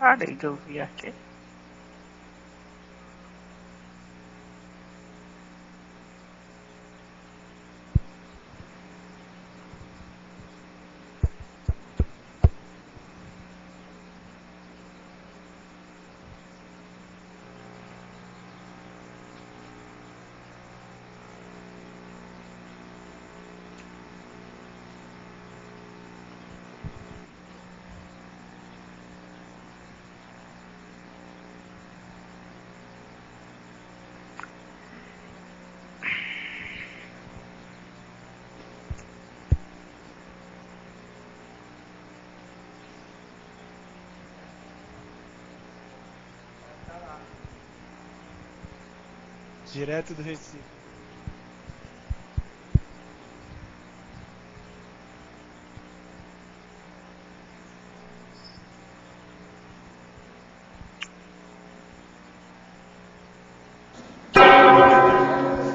Parei de ouvir aqui. Direto do Recife.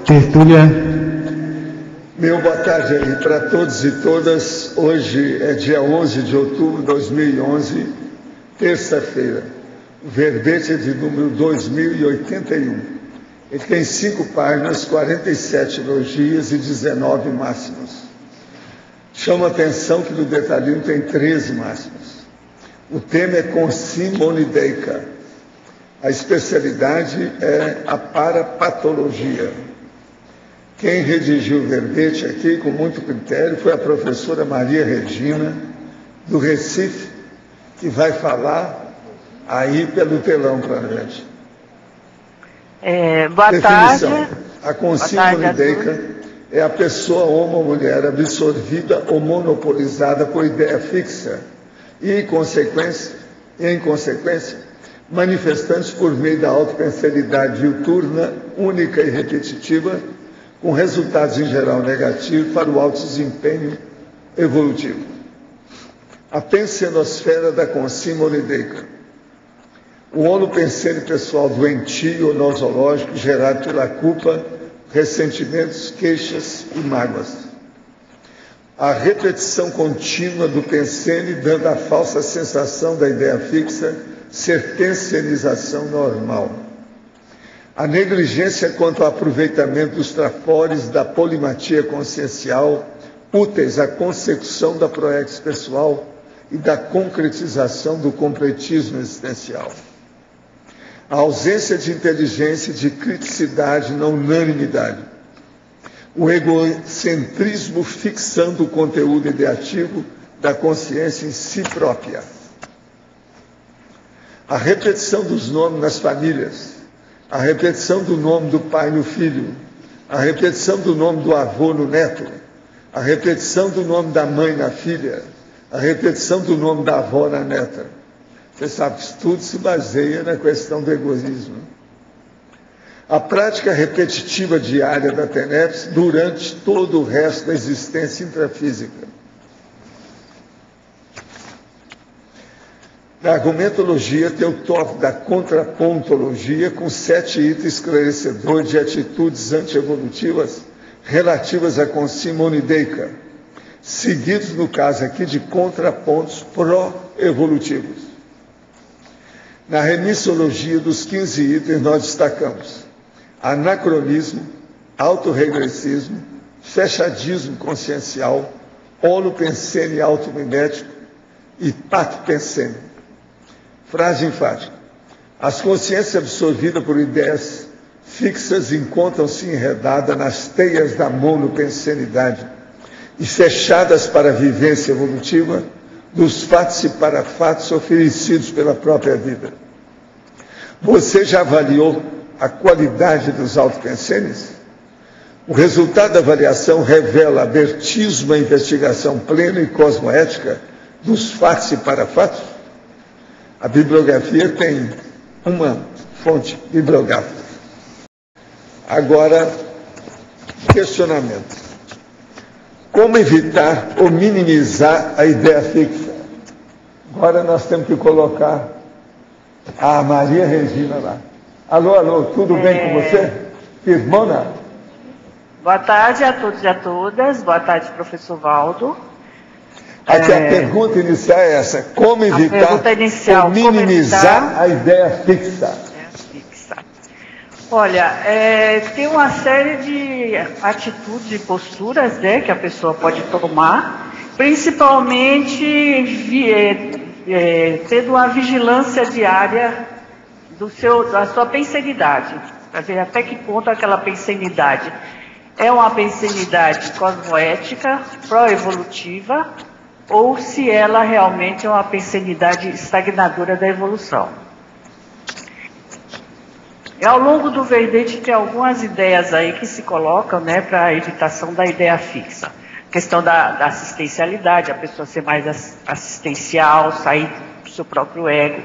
Tertúlia. Meu boa tarde aí para todos e todas. Hoje é dia 11 de outubro de 2011, terça-feira. O verbete é de número 2081. Ele tem 5 páginas, 47 elogios e 19 máximos. Chama a atenção que no detalhinho tem 13 máximos. O tema é consimonideica. A especialidade é a parapatologia. Quem redigiu o verbete aqui com muito critério foi a professora Maria Regina, do Recife, que vai falar aí pelo telão para a gente. Boa Definição. tarde. A consimonideica é a pessoa homo ou mulher absorvida ou monopolizada por ideia fixa e, em consequência, manifestante por meio da autopensalidade diuturna, única e repetitiva, com resultados em geral negativos para o alto desempenho evolutivo. A pensenosfera da consimonideica. O onopensene pessoal doentio ou nosológico gerado pela culpa, ressentimentos, queixas e mágoas. A repetição contínua do pensene dando a falsa sensação da ideia fixa ser pensenização normal. A negligência quanto ao aproveitamento dos trapores da polimatia consciencial úteis à consecução da proex pessoal e da concretização do completismo existencial. A ausência de inteligência e de criticidade na unanimidade. O egocentrismo fixando o conteúdo ideativo da consciência em si própria. A repetição dos nomes nas famílias. A repetição do nome do pai no filho. A repetição do nome do avô no neto. A repetição do nome da mãe na filha. A repetição do nome da avó na neta. Você sabe que isso tudo se baseia na questão do egoísmo. A prática repetitiva diária da TENEPS durante todo o resto da existência intrafísica. Na argumentologia tem o tópico da contrapontologia com 7 itens esclarecedores de atitudes antievolutivas relativas à consimonideica, seguidos, no caso aqui, de contrapontos pró-evolutivos. Na remissologia dos 15 itens nós destacamos anacronismo, autorregressismo, fechadismo consciencial, holopensene automimético e pactopensene. Frase enfática. As consciências absorvidas por ideias fixas encontram-se enredadas nas teias da monopensenidade e fechadas para a vivência evolutiva dos fatos e parafatos oferecidos pela própria vida. Você já avaliou a qualidade dos autopensenes? O resultado da avaliação revela abertismo à investigação plena e cosmoética dos fatos e parafatos? A bibliografia tem uma fonte bibliográfica. Agora, questionamento. Como evitar ou minimizar a ideia fixa? Agora nós temos que colocar a Maria Regina lá. Alô, alô, tudo bem com você? Firmona? Boa tarde a todos e a todas. Boa tarde, professor Valdo. Aqui a pergunta inicial é essa: como evitar ou minimizar a ideia fixa? Olha, tem uma série de atitudes e posturas, né, que a pessoa pode tomar, principalmente tendo uma vigilância diária da sua pensenidade, para ver até que ponto aquela pensenidade é uma pensenidade cosmoética, pró-evolutiva, ou se ela realmente é uma pensenidade estagnadora da evolução. E ao longo do Verdete tem algumas ideias aí que se colocam, né, para a evitação da ideia fixa. A questão da assistencialidade, a pessoa ser mais assistencial, sair do seu próprio ego.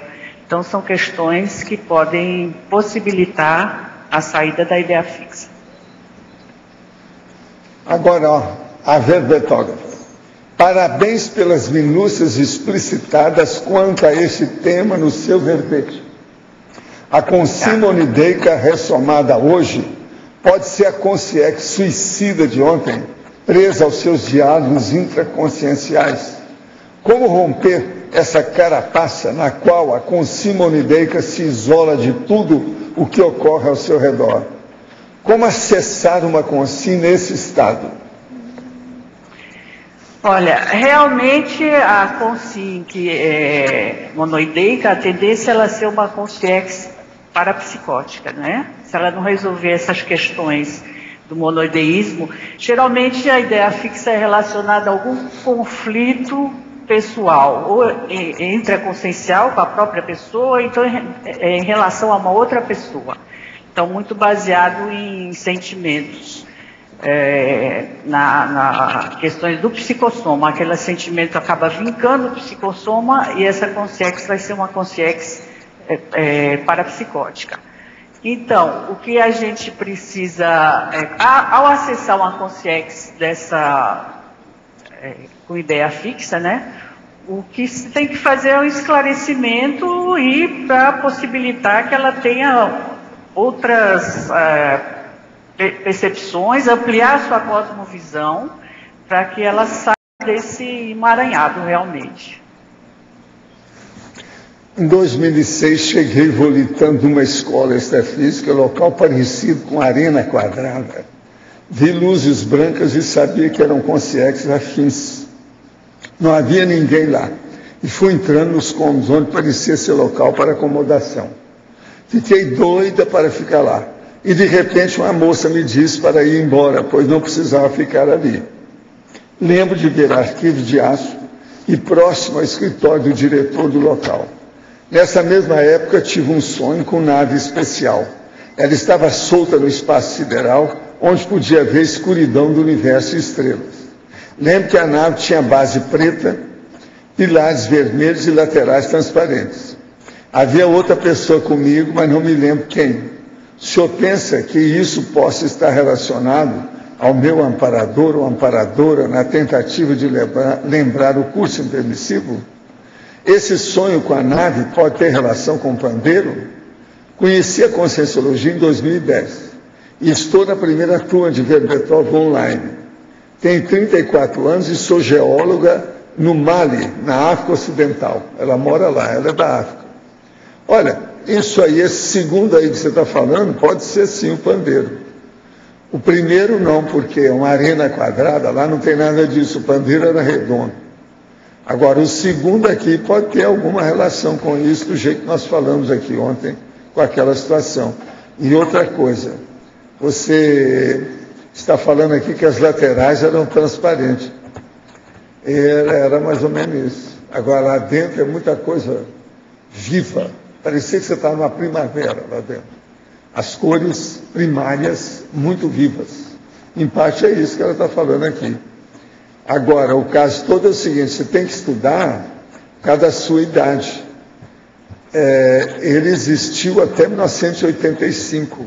Então são questões que podem possibilitar a saída da ideia fixa. Agora, ó, a verbetógrafa. Parabéns pelas minúcias explicitadas quanto a este tema no seu verbete. A consimonideica ressomada hoje pode ser a consciência suicida de ontem, presa aos seus diálogos intraconscienciais. Como romper essa carapaça na qual a consimonideica se isola de tudo o que ocorre ao seu redor? Como acessar uma consi nesse estado? Olha, realmente a consi que é monoideica, a tendência é ela ser uma consciência parapsicótica, né? Se ela não resolver essas questões do monoideísmo, geralmente a ideia fixa é relacionada a algum conflito pessoal, ou entre a consciencial com a própria pessoa, então em relação a uma outra pessoa. Então, muito baseado em sentimentos, na questões do psicossoma. Aquele sentimento acaba vincando o psicossoma e essa consciência vai ser uma consciência parapsicótica. Então, o que a gente precisa, ao acessar uma consciência com ideia fixa, né, o que se tem que fazer é um esclarecimento e para possibilitar que ela tenha outras percepções, ampliar sua cosmovisão, para que ela saia desse emaranhado realmente. Em 2006, cheguei volitando numa escola extrafísica, local parecido com arena quadrada. Vi luzes brancas e sabia que eram consciências afins. Não havia ninguém lá. E fui entrando nos cômodos onde parecia ser local para acomodação. Fiquei doida para ficar lá. E de repente uma moça me disse para ir embora, pois não precisava ficar ali. Lembro de ver arquivos de aço e próximo ao escritório do diretor do local. Nessa mesma época tive um sonho com nave especial. Ela estava solta no espaço sideral, onde podia ver a escuridão do universo e estrelas. Lembro que a nave tinha base preta, pilares vermelhos e laterais transparentes. Havia outra pessoa comigo, mas não me lembro quem. O senhor pensa que isso possa estar relacionado ao meu amparador ou amparadora na tentativa de lembrar o curso impermissivo? Esse sonho com a nave pode ter relação com o pandeiro? Conheci a Conscienciologia em 2010 e estou na primeira turma de Verbetógrafo online. Tenho 34 anos e sou geóloga no Mali, na África Ocidental. Ela mora lá, ela é da África. Olha, isso aí, esse segundo aí que você está falando, pode ser sim o pandeiro. O primeiro não, porque é uma arena quadrada, lá não tem nada disso, o pandeiro era redondo. Agora, o segundo aqui pode ter alguma relação com isso, do jeito que nós falamos aqui ontem, com aquela situação. E outra coisa, você está falando aqui que as laterais eram transparentes. Era mais ou menos isso. Agora, lá dentro é muita coisa viva. Parecia que você estava numa primavera lá dentro. As cores primárias muito vivas. Em parte é isso que ela está falando aqui. Agora, o caso todo é o seguinte, você tem que estudar cada sua idade. Ele existiu até 1985.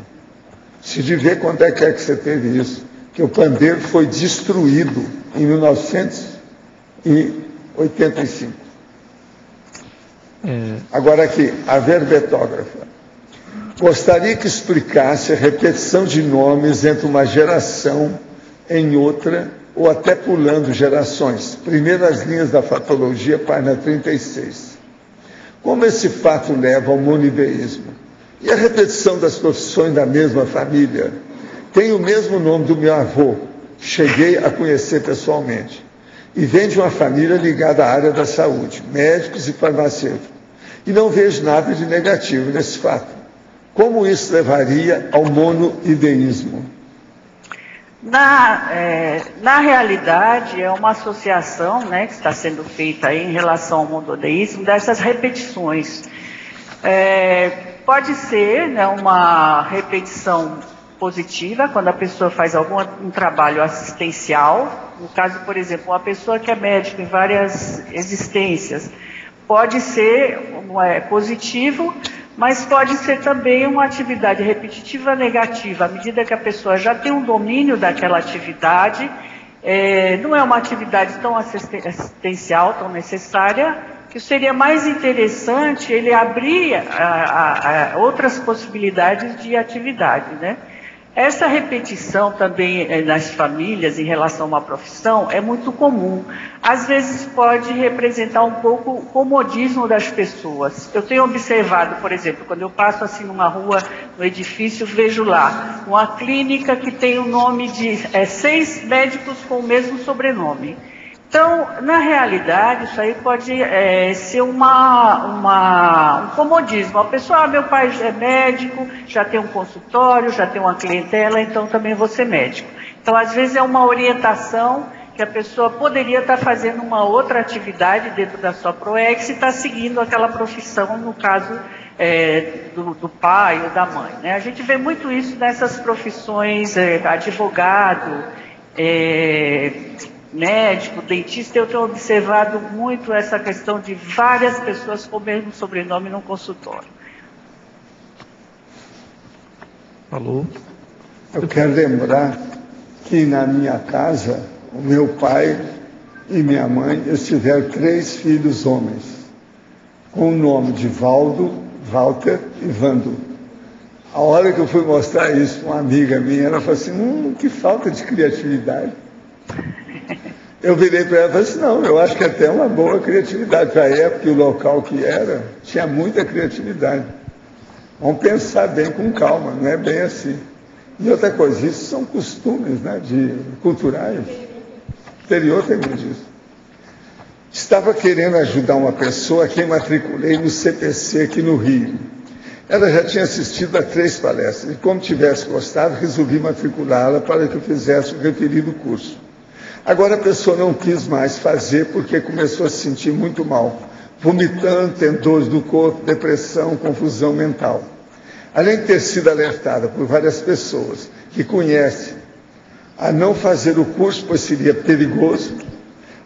Se de ver quando é que você teve isso. Que o pandeiro foi destruído em 1985. Agora aqui, a verbetógrafa. Gostaria que explicasse a repetição de nomes entre uma geração em outra ou até pulando gerações. Primeiras linhas da fatologia, página 36. Como esse fato leva ao monoideísmo? E a repetição das profissões da mesma família? Tem o mesmo nome do meu avô, cheguei a conhecer pessoalmente. E vem de uma família ligada à área da saúde, médicos e farmacêuticos. E não vejo nada de negativo nesse fato. Como isso levaria ao monoideísmo? Na realidade, é uma associação, né, que está sendo feita aí em relação ao monoideísmo, dessas repetições. Pode ser, né, uma repetição positiva, quando a pessoa faz um trabalho assistencial. No caso, por exemplo, uma pessoa que é médico em várias existências, pode ser positivo, mas pode ser também uma atividade repetitiva negativa, à medida que a pessoa já tem um domínio daquela atividade, não é uma atividade tão assistencial, tão necessária, que seria mais interessante ele abrir outras possibilidades de atividade, né? Essa repetição também nas famílias em relação a uma profissão é muito comum. Às vezes pode representar um pouco o comodismo das pessoas. Eu tenho observado, por exemplo, quando eu passo assim numa rua, no edifício, vejo lá uma clínica que tem o nome de 6 médicos com o mesmo sobrenome. Então, na realidade, isso aí pode ser um comodismo. A pessoa, meu pai é médico, já tem um consultório, já tem uma clientela, então também vou ser médico. Então, às vezes é uma orientação que a pessoa poderia estar fazendo uma outra atividade dentro da sua PROEX e está seguindo aquela profissão, no caso do pai ou da mãe, né? A gente vê muito isso nessas profissões, advogado, médico, dentista. Eu tenho observado muito essa questão de várias pessoas com o mesmo sobrenome no consultório. Alô? Eu quero lembrar que na minha casa, o meu pai e minha mãe, eles tiveram 3 filhos homens, com o nome de Valdo, Walter e Vando. A hora que eu fui mostrar isso para uma amiga minha, ela falou assim, que falta de criatividade. Eu virei para ela e falei assim, não, eu acho que até uma boa criatividade. Para a época e o local que era, tinha muita criatividade. Vamos pensar bem com calma, não é bem assim. E outra coisa, isso são costumes, né, culturais. O interior tem muito disso. Estava querendo ajudar uma pessoa a quem matriculei no CPC aqui no Rio. Ela já tinha assistido a 3 palestras e, como tivesse gostado, resolvi matriculá-la para que eu fizesse o referido curso. Agora a pessoa não quis mais fazer porque começou a se sentir muito mal, vomitando, tendo dores do corpo, depressão, confusão mental. Além de ter sido alertada por várias pessoas que conhecem a não fazer o curso, pois seria perigoso,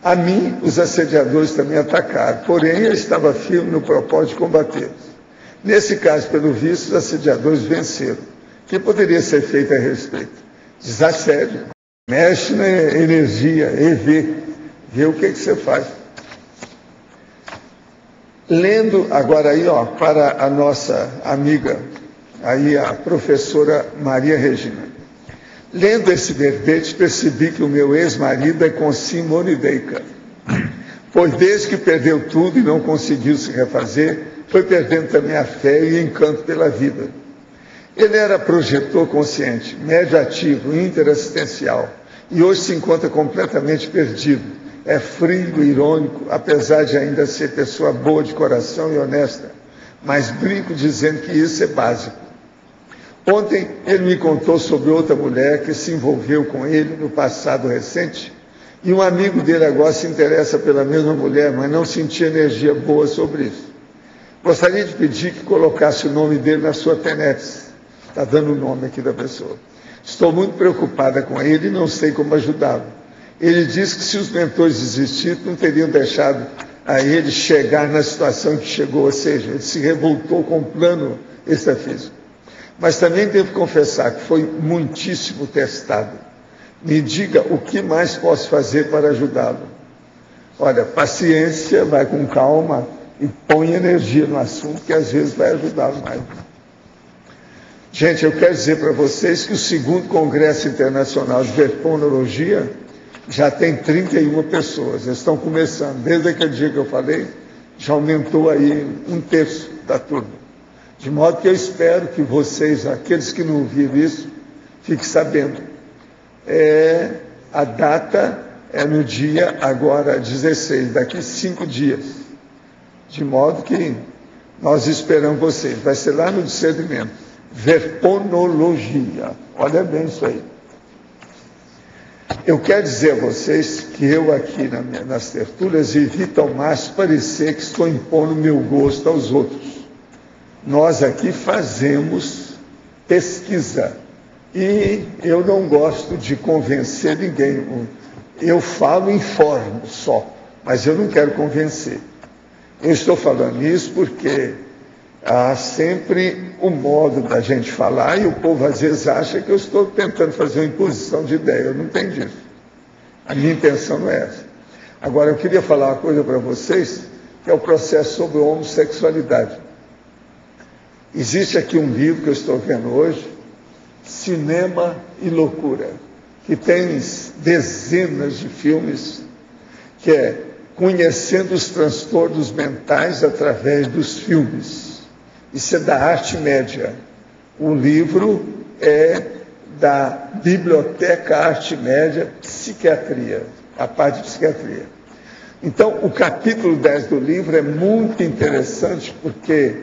a mim os assediadores também atacaram, porém eu estava firme no propósito de combatê-los. Nesse caso, pelo visto, os assediadores venceram. O que poderia ser feito a respeito? Desassédio. Mexe na energia, vê o que você faz. Lendo agora aí, para a nossa amiga, aí a professora Maria Regina. Lendo esse verbete, percebi que o meu ex-marido é consimmonideica, pois desde que perdeu tudo e não conseguiu se refazer, foi perdendo também a fé e o encanto pela vida. Ele era projetor consciente, médio ativo, interassistencial, e hoje se encontra completamente perdido. É frio, irônico, apesar de ainda ser pessoa boa de coração e honesta, mas brinco dizendo que isso é básico. Ontem ele me contou sobre outra mulher que se envolveu com ele no passado recente, e um amigo dele agora se interessa pela mesma mulher, mas não sentia energia boa sobre isso. Gostaria de pedir que colocasse o nome dele na sua TENETS. Está dando o nome aqui da pessoa. Estou muito preocupada com ele e não sei como ajudá-lo. Ele diz que se os mentores desistirem, não teriam deixado a ele chegar na situação que chegou, ou seja, ele se revoltou com o plano extrafísico. Mas também devo confessar que foi muitíssimo testado. Me diga o que mais posso fazer para ajudá-lo. Olha, paciência, vai com calma e põe energia no assunto, que às vezes vai ajudá-lo mais. Gente, eu quero dizer para vocês que o 2º Congresso Internacional de Verponologia já tem 31 pessoas, eles estão começando. Desde aquele dia que eu falei, já aumentou aí 1/3 da turma. De modo que eu espero que vocês, aqueles que não viram isso, fiquem sabendo. A data é no dia agora 16, daqui 5 dias. De modo que nós esperamos vocês. Vai ser lá no discernimento. Verponologia. Olha bem isso aí. Eu quero dizer a vocês que eu aqui nas tertúlias evito ao máximo parecer que estou impondo meu gosto aos outros. Nós aqui fazemos pesquisa e eu não gosto de convencer ninguém. Eu falo e informo só, mas eu não quero convencer. Eu estou falando isso porque há sempre um modo da gente falar e o povo às vezes acha que eu estou tentando fazer uma imposição de ideia. Eu não tenho disso. A minha intenção não é essa. Agora, eu queria falar uma coisa para vocês, que é o processo sobre a homossexualidade. Existe aqui um livro que eu estou vendo hoje, Cinema e Loucura, que tem dezenas de filmes, que é Conhecendo os Transtornos Mentais através dos Filmes. Isso é da Arte Média. O livro é da Biblioteca Arte Média Psiquiatria, a parte de psiquiatria. Então, o capítulo 10 do livro é muito interessante porque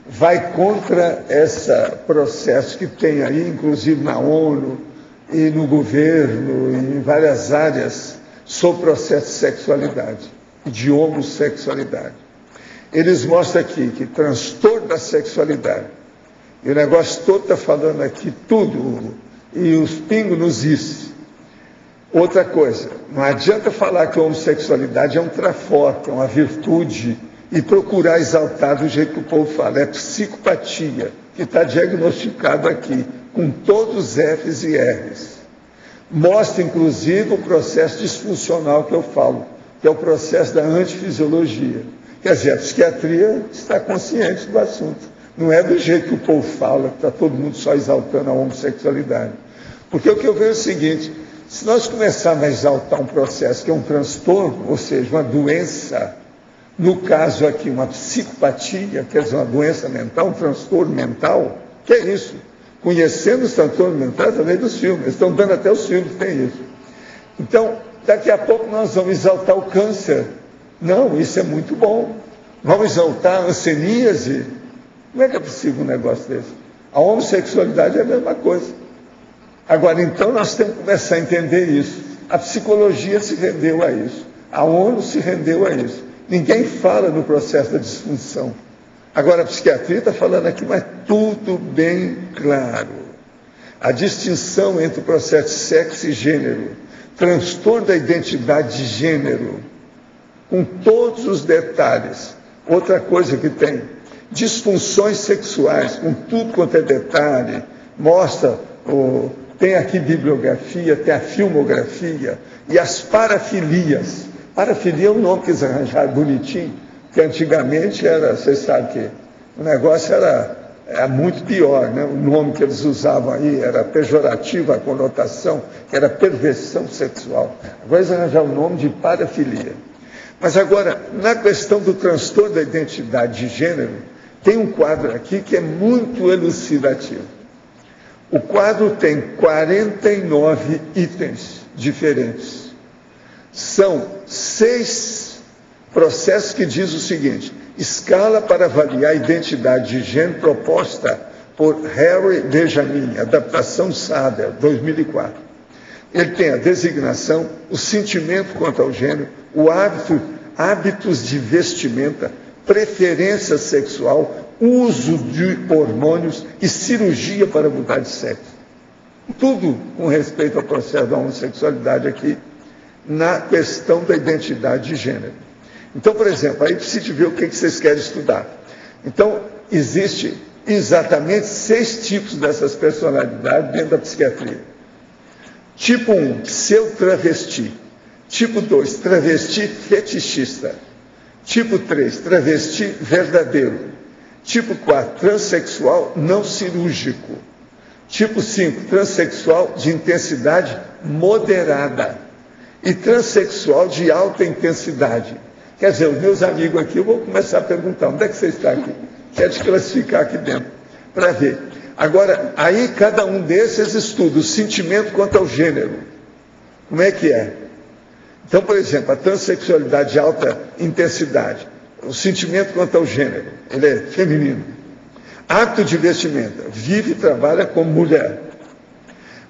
vai contra esse processo que tem aí, inclusive na ONU e no governo, e em várias áreas, sobre o processo de sexualidade e de homossexualidade. Eles mostram aqui que transtorno da sexualidade, e o negócio todo está falando aqui tudo, e os pingos nos is. Outra coisa, não adianta falar que a homossexualidade é um traforte, é uma virtude, e procurar exaltar do jeito que o povo fala. É psicopatia, que está diagnosticado aqui, com todos os Fs e Rs. Mostra, inclusive, o processo disfuncional que eu falo, que é o processo da antifisiologia. Quer dizer, a psiquiatria está consciente do assunto. Não é do jeito que o povo fala, que está todo mundo só exaltando a homossexualidade. Porque o que eu vejo é o seguinte: se nós começarmos a exaltar um processo que é um transtorno, ou seja, uma doença, no caso aqui, uma psicopatia, quer dizer, uma doença mental, um transtorno mental, que é isso? Conhecendo os transtornos mentais através dos filmes. Eles estão dando até os filmes que tem isso. Então, daqui a pouco nós vamos exaltar o câncer. Não, isso é muito bom. Vamos exaltar a hanseníase. Como é que é possível um negócio desse? A homossexualidade é a mesma coisa. Agora, então, nós temos que começar a entender isso. A psicologia se rendeu a isso. A ONU se rendeu a isso. Ninguém fala no processo da disfunção. Agora, a psiquiatria está falando aqui, mas tudo bem claro. A distinção entre o processo de sexo e gênero, transtorno da identidade de gênero, com todos os detalhes. Outra coisa que tem, disfunções sexuais, com tudo quanto é detalhe, mostra, tem aqui bibliografia, tem a filmografia, e as parafilias. Parafilia é um nome que eles arranjaram bonitinho, que antigamente era, vocês sabem que o negócio era muito pior, né? O nome que eles usavam aí era pejorativo, a conotação, que era perversão sexual. Agora eles arranjaram o nome de parafilia. Mas agora, na questão do transtorno da identidade de gênero, tem um quadro aqui que é muito elucidativo. O quadro tem 49 itens diferentes. São 6 processos que diz o seguinte: escala para avaliar a identidade de gênero proposta por Harry Benjamin, adaptação Sader, 2004. Ele tem a designação, o sentimento quanto ao gênero, o hábitos de vestimenta, preferência sexual, uso de hormônios e cirurgia para mudar de sexo. Tudo com respeito ao processo da homossexualidade aqui, na questão da identidade de gênero. Então, por exemplo, aí precisa ver o que vocês querem estudar. Então, existe exatamente 6 tipos dessas personalidades dentro da psiquiatria. Tipo 1, pseudo-travesti. Tipo 2, travesti fetichista. Tipo 3, travesti verdadeiro. Tipo 4, transexual não cirúrgico. Tipo 5, transexual de intensidade moderada. e transexual de alta intensidade. Quer dizer, os meus amigos aqui, eu vou começar a perguntar, onde é que você está aqui? Quero te classificar aqui dentro, para ver. Agora, aí cada um desses estuda o sentimento quanto ao gênero. Como é que é? Então, por exemplo, a transexualidade de alta intensidade, o sentimento quanto ao gênero, ele é feminino. Hábito de vestimenta, vive e trabalha como mulher.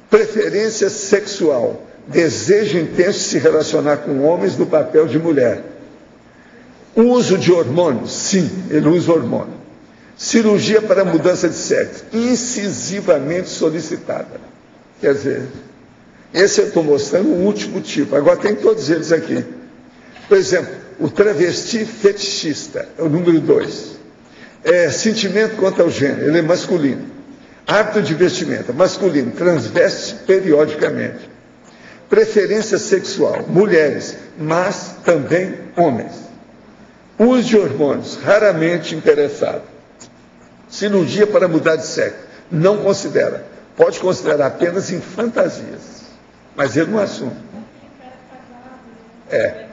Preferência sexual, desejo intenso de se relacionar com homens no papel de mulher. Uso de hormônios, sim, ele usa hormônio. Cirurgia para mudança de sexo, incisivamente solicitada. Quer dizer, esse eu estou mostrando o último tipo, agora tem todos eles aqui. Por exemplo, o travesti fetichista, é o número 2. Sentimento quanto ao gênero, ele é masculino. Hábito de vestimenta, masculino, transveste periodicamente. Preferência sexual, mulheres, mas também homens. Uso de hormônios, raramente interessado. Cirurgia para mudar de sexo, não considera. Pode considerar apenas em fantasias. Mas ele não assume. É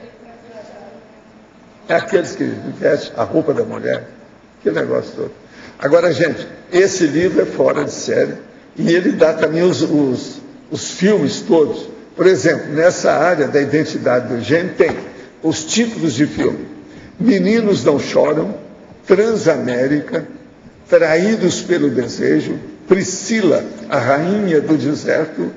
aqueles que vestem a roupa da mulher, que negócio todo. Agora, gente, esse livro é fora de série e ele dá também os filmes todos. Por exemplo, nessa área da identidade do gênero tem os títulos de filme: Meninos Não Choram, Transamérica, Traídos pelo Desejo, Priscila, a Rainha do Deserto,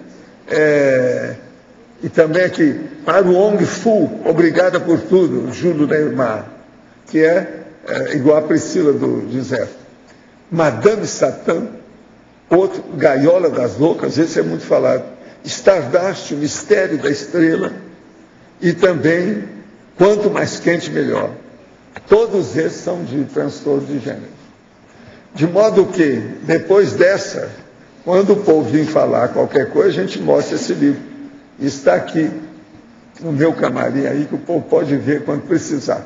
e também aqui, para o Ong Fu, Obrigada por Tudo, Júlio Neymar, que é igual a Priscila do Deserto. Madame Satã, outro, Gaiola das Loucas, esse é muito falado. Stardust, o Mistério da Estrela, e também Quanto Mais Quente, Melhor. Todos esses são de transtorno de gênero. De modo que, depois dessa, quando o povo vir falar qualquer coisa, a gente mostra esse livro. Está aqui no meu camarim aí, que o povo pode ver quando precisar.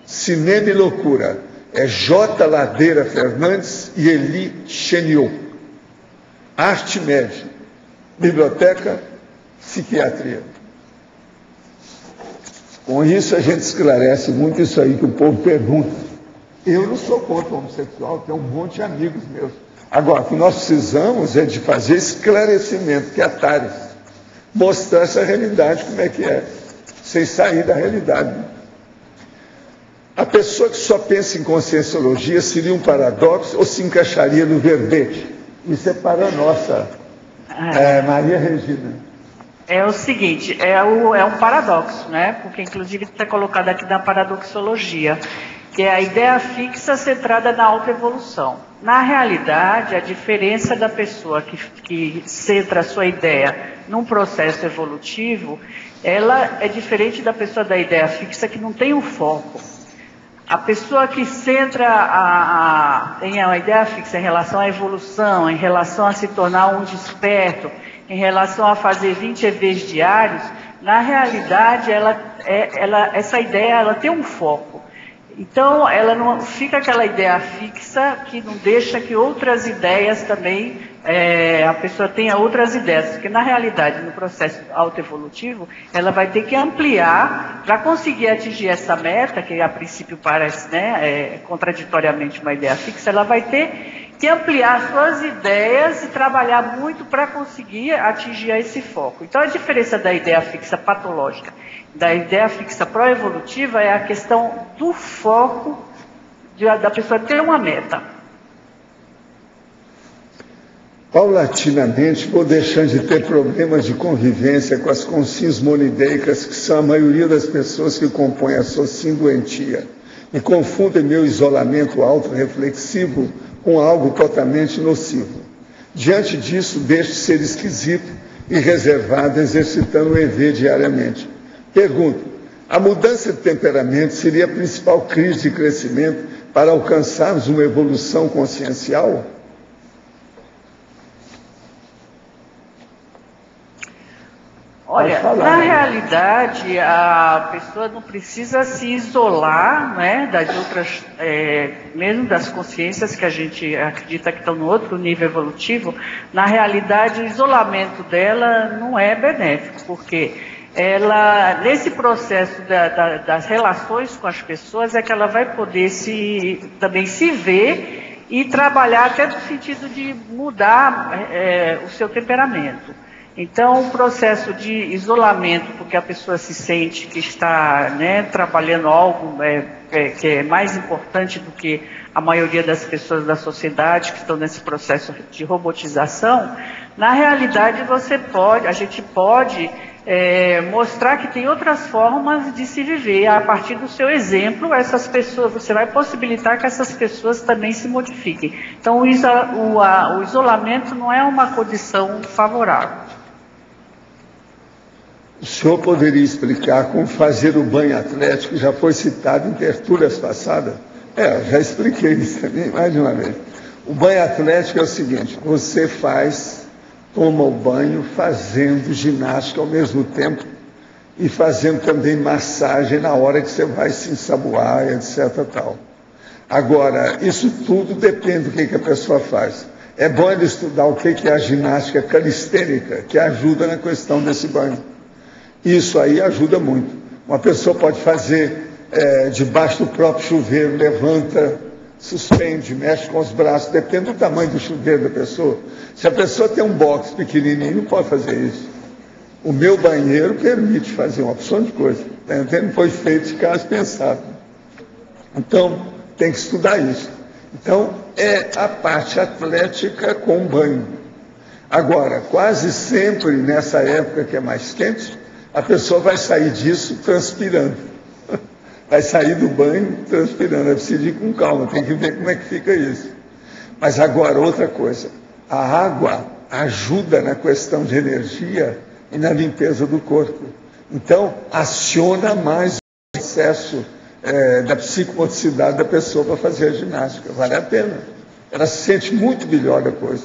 Cinema e Loucura. É J. Ladeira Fernandes e Eli Cheniot. Arte Média. Biblioteca, Psiquiatria. Com isso a gente esclarece muito isso aí que o povo pergunta. Eu não sou contra o homossexual, tenho um monte de amigos meus. Agora, o que nós precisamos é de fazer esclarecimento, que é Tales. Mostrar essa realidade, como é que é, sem sair da realidade. A pessoa que só pensa em conscienciologia seria um paradoxo ou se encaixaria no verbete? Isso é para a nossa Maria Regina. É o seguinte, é um paradoxo, né? Porque inclusive está colocado aqui na paradoxologia, que é a ideia fixa centrada na autoevolução. Na realidade, a diferença da pessoa que centra a sua ideia num processo evolutivo, ela é diferente da pessoa da ideia fixa que não tem um foco. A pessoa que centra tem a ideia fixa em relação à evolução, em relação a se tornar um desperto, em relação a fazer 20 EVs diários, na realidade, essa ideia ela tem um foco. Então, ela não fica aquela ideia fixa que não deixa que outras ideias também, a pessoa tenha outras ideias. Porque, na realidade, no processo autoevolutivo, ela vai ter que ampliar para conseguir atingir essa meta, que a princípio parece contraditoriamente uma ideia fixa, ela vai ter que ampliar suas ideias e trabalhar muito para conseguir atingir esse foco. Então, a diferença da ideia fixa patológica da ideia fixa pró-evolutiva é a questão do foco da pessoa ter uma meta. Paulatinamente, vou deixando de ter problemas de convivência com as consciências monideicas, que são a maioria das pessoas que compõem a socin doentia, e confundem meu isolamento autorreflexivo com algo totalmente nocivo. Diante disso, deixo de ser esquisito e reservado, exercitando o EV diariamente. Pergunto, a mudança de temperamento seria a principal crise de crescimento para alcançarmos uma evolução consciencial? Olha, na realidade, a pessoa não precisa se isolar, né, das outras, mesmo das consciências que a gente acredita que estão no outro nível evolutivo. Na realidade, o isolamento dela não é benéfico, porque ela, nesse processo das relações com as pessoas, é que ela vai poder também se ver e trabalhar até no sentido de mudar o seu temperamento. Então, o processo de isolamento, porque a pessoa se sente que está, né, trabalhando algo que é mais importante do que a maioria das pessoas da sociedade que estão nesse processo de robotização, na realidade a gente pode mostrar que tem outras formas de se viver. A partir do seu exemplo, essas pessoas, você vai possibilitar que essas pessoas também se modifiquem. Então, o isolamento não é uma condição favorável. O senhor poderia explicar como fazer o banho atlético? Já foi citado em tertúlias passadas. Já expliquei isso também mais de uma vez. O banho atlético é o seguinte: você toma o banho fazendo ginástica ao mesmo tempo e fazendo também massagem na hora que você vai se ensaboar, etc. Tal. Agora, isso tudo depende do que a pessoa faz. É bom ele estudar o que é a ginástica calistênica, que ajuda na questão desse banho. Isso aí ajuda muito. Uma pessoa pode fazer debaixo do próprio chuveiro, levanta, suspende, mexe com os braços, depende do tamanho do chuveiro da pessoa. Se a pessoa tem um box pequenininho, não pode fazer isso. O meu banheiro permite fazer uma opção de coisa. Não foi feito de caso pensado. Então, tem que estudar isso. Então, é a parte atlética com banho. Agora, quase sempre nessa época que é mais quente, a pessoa vai sair disso transpirando. Vai sair do banho transpirando. É preciso ir com calma, tem que ver como é que fica isso. Mas agora, outra coisa. A água ajuda na questão de energia e na limpeza do corpo. Então, aciona mais o processo da psicomotricidade da pessoa para fazer a ginástica. Vale a pena. Ela se sente muito melhor depois.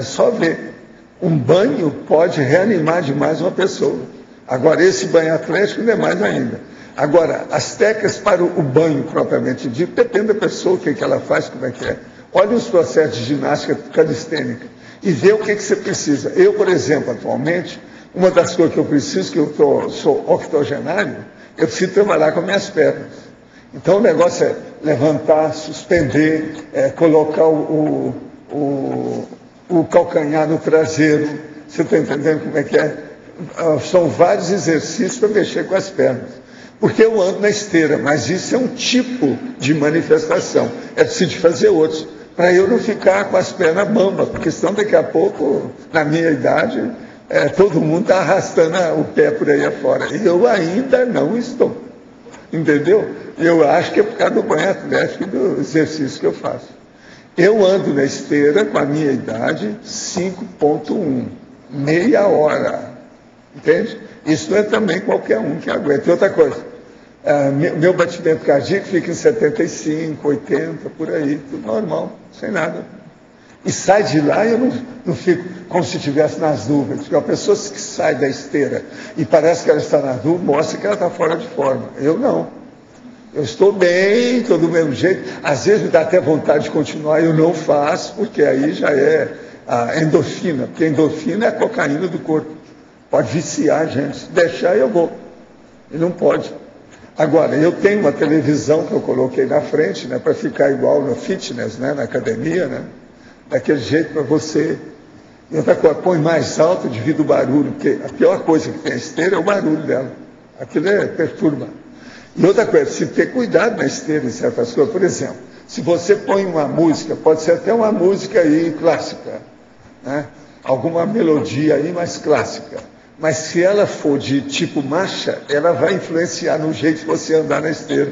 Só ver. Um banho pode reanimar demais uma pessoa. Agora, esse banho atlético não é mais ainda. Agora, as técnicas para o banho propriamente dito, depende da pessoa, o que ela faz, como é que é. Olha os processos de ginástica calistênica e vê o que você precisa. Eu, por exemplo, atualmente, uma das coisas que eu preciso, que eu sou octogenário, eu preciso trabalhar com minhas pernas. Então, o negócio é levantar, suspender, colocar o calcanhar no traseiro. Você está entendendo como é que é? São vários exercícios para mexer com as pernas. Porque eu ando na esteira, mas isso é um tipo de manifestação. É preciso fazer outros, para eu não ficar com as pernas bambas, porque senão daqui a pouco, na minha idade, todo mundo está arrastando o pé por aí afora. E eu ainda não estou. Entendeu? Eu acho que é por causa do banho atlético e do exercício que eu faço. Eu ando na esteira, com a minha idade, 5.1, meia hora, entende? Isso não é também qualquer um que aguenta. E outra coisa, meu batimento cardíaco fica em 75, 80, por aí, tudo normal, sem nada. E sai de lá e eu não fico como se estivesse nas nuvens, porque a pessoa que sai da esteira e parece que ela está nas nuvens, mostra que ela está fora de forma. Eu não. Eu estou bem, estou do mesmo jeito. Às vezes me dá até vontade de continuar, eu não faço, porque aí já é a endorfina, porque a endorfina é a cocaína do corpo. Pode viciar a gente. Se deixar, eu vou. E não pode. Agora, eu tenho uma televisão que eu coloquei na frente, né, para ficar igual no fitness, né, na academia, né, daquele jeito para você. E outra coisa, põe mais alto devido ao barulho, porque a pior coisa que tem a esteira é o barulho dela. Aquilo perturba. E outra coisa, se ter cuidado na esteira em certas coisas. Por exemplo, se você põe uma música, pode ser até uma música aí clássica, né? Alguma melodia aí mais clássica. Mas se ela for de tipo marcha, ela vai influenciar no jeito de você andar na esteira.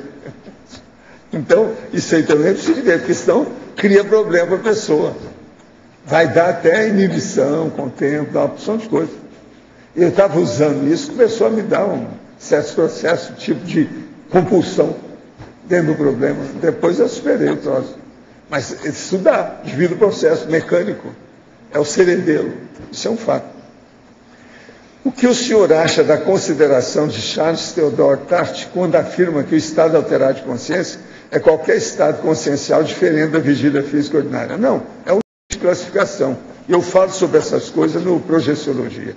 Então, isso aí também precisa ver, porque senão cria problema para a pessoa. Vai dar até inibição com o tempo, dá uma opção de coisa. Eu estava usando isso, começou a me dar um certo processo, tipo de compulsão dentro do problema. Depois eu superei o troço. Mas estudar, devido ao processo mecânico, é o cerebelo. Isso é um fato. O que o senhor acha da consideração de Charles Theodore Tart quando afirma que o estado alterado de consciência é qualquer estado consciencial diferente da vigília física ordinária? Não, é um tipo de classificação. E eu falo sobre essas coisas no Projeciologia.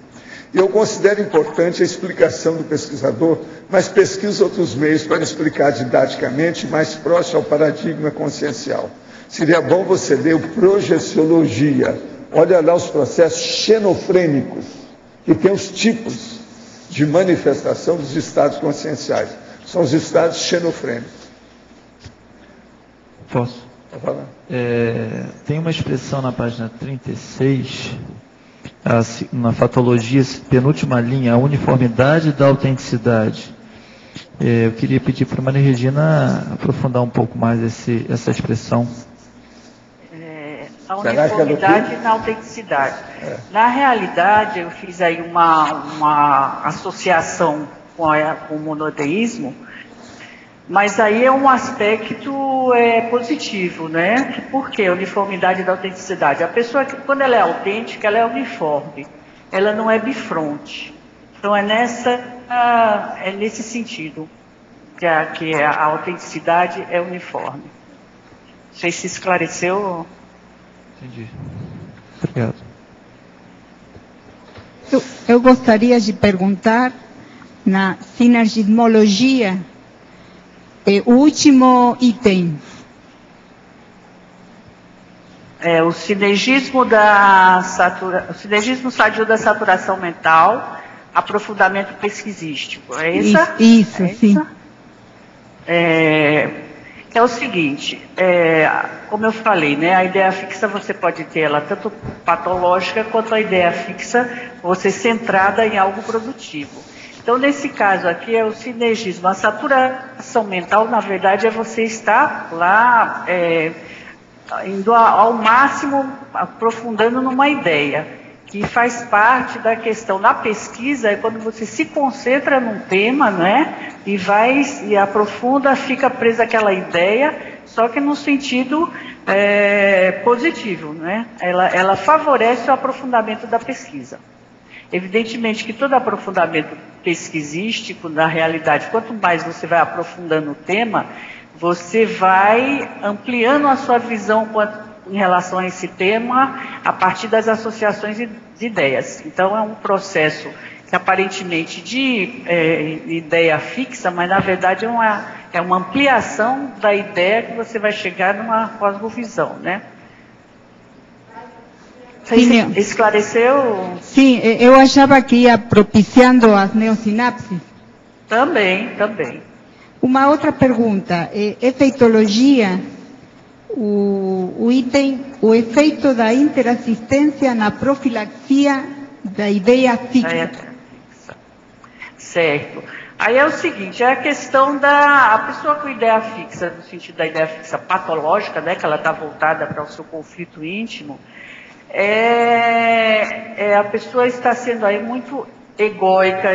E eu considero importante a explicação do pesquisador, mas pesquisa outros meios para explicar didaticamente, mais próximo ao paradigma consciencial. Seria bom você ler o Projeciologia. Olha lá os processos xenofrênicos, que tem os tipos de manifestação dos estados conscienciais. São os estados xenofrênicos. Posso? Tá falando? Tem uma expressão na página 36, na fatologia, penúltima linha, a uniformidade da autenticidade. Eu queria pedir para a Maria Regina aprofundar um pouco mais essa expressão. A uniformidade na autenticidade. Na realidade, eu fiz aí uma associação com o monoteísmo, mas aí é um aspecto positivo, né? Por quê? A uniformidade da autenticidade. A pessoa, quando ela é autêntica, ela é uniforme, ela não é bifronte. Então é nesse sentido que a autenticidade é uniforme. Não sei se esclareceu. Entendi. Obrigado. Eu gostaria de perguntar, na sinergismologia, o último item. O sinergismo sadio da saturação mental, aprofundamento pesquisístico. É isso? Isso, sim. É o seguinte, como eu falei, né, a ideia fixa você pode ter ela tanto patológica quanto a ideia fixa você centrada em algo produtivo. Então, nesse caso aqui é o sinergismo. A saturação mental, na verdade, é você estar lá indo ao máximo, aprofundando numa ideia, que faz parte da questão da pesquisa, é quando você se concentra num tema, né, e aprofunda, fica presa àquela ideia, só que no sentido positivo, né? Ela favorece o aprofundamento da pesquisa. Evidentemente que todo aprofundamento pesquisístico, na realidade, quanto mais você vai aprofundando o tema, você vai ampliando a sua visão em relação a esse tema a partir das associações de ideias. Então, é um processo que aparentemente de ideia fixa, mas na verdade é uma ampliação da ideia que você vai chegar numa cosmovisão, né? Sim, esclareceu? Sim, eu achava que ia propiciando as neossinapses. Também. Uma outra pergunta, efeitologia, o item, o efeito da interassistência na profilaxia da ideia fixa. Certo. Aí é o seguinte, é a questão a pessoa com ideia fixa, no sentido da ideia fixa patológica, né, que ela está voltada para o seu conflito íntimo, a pessoa está sendo aí muito egóica,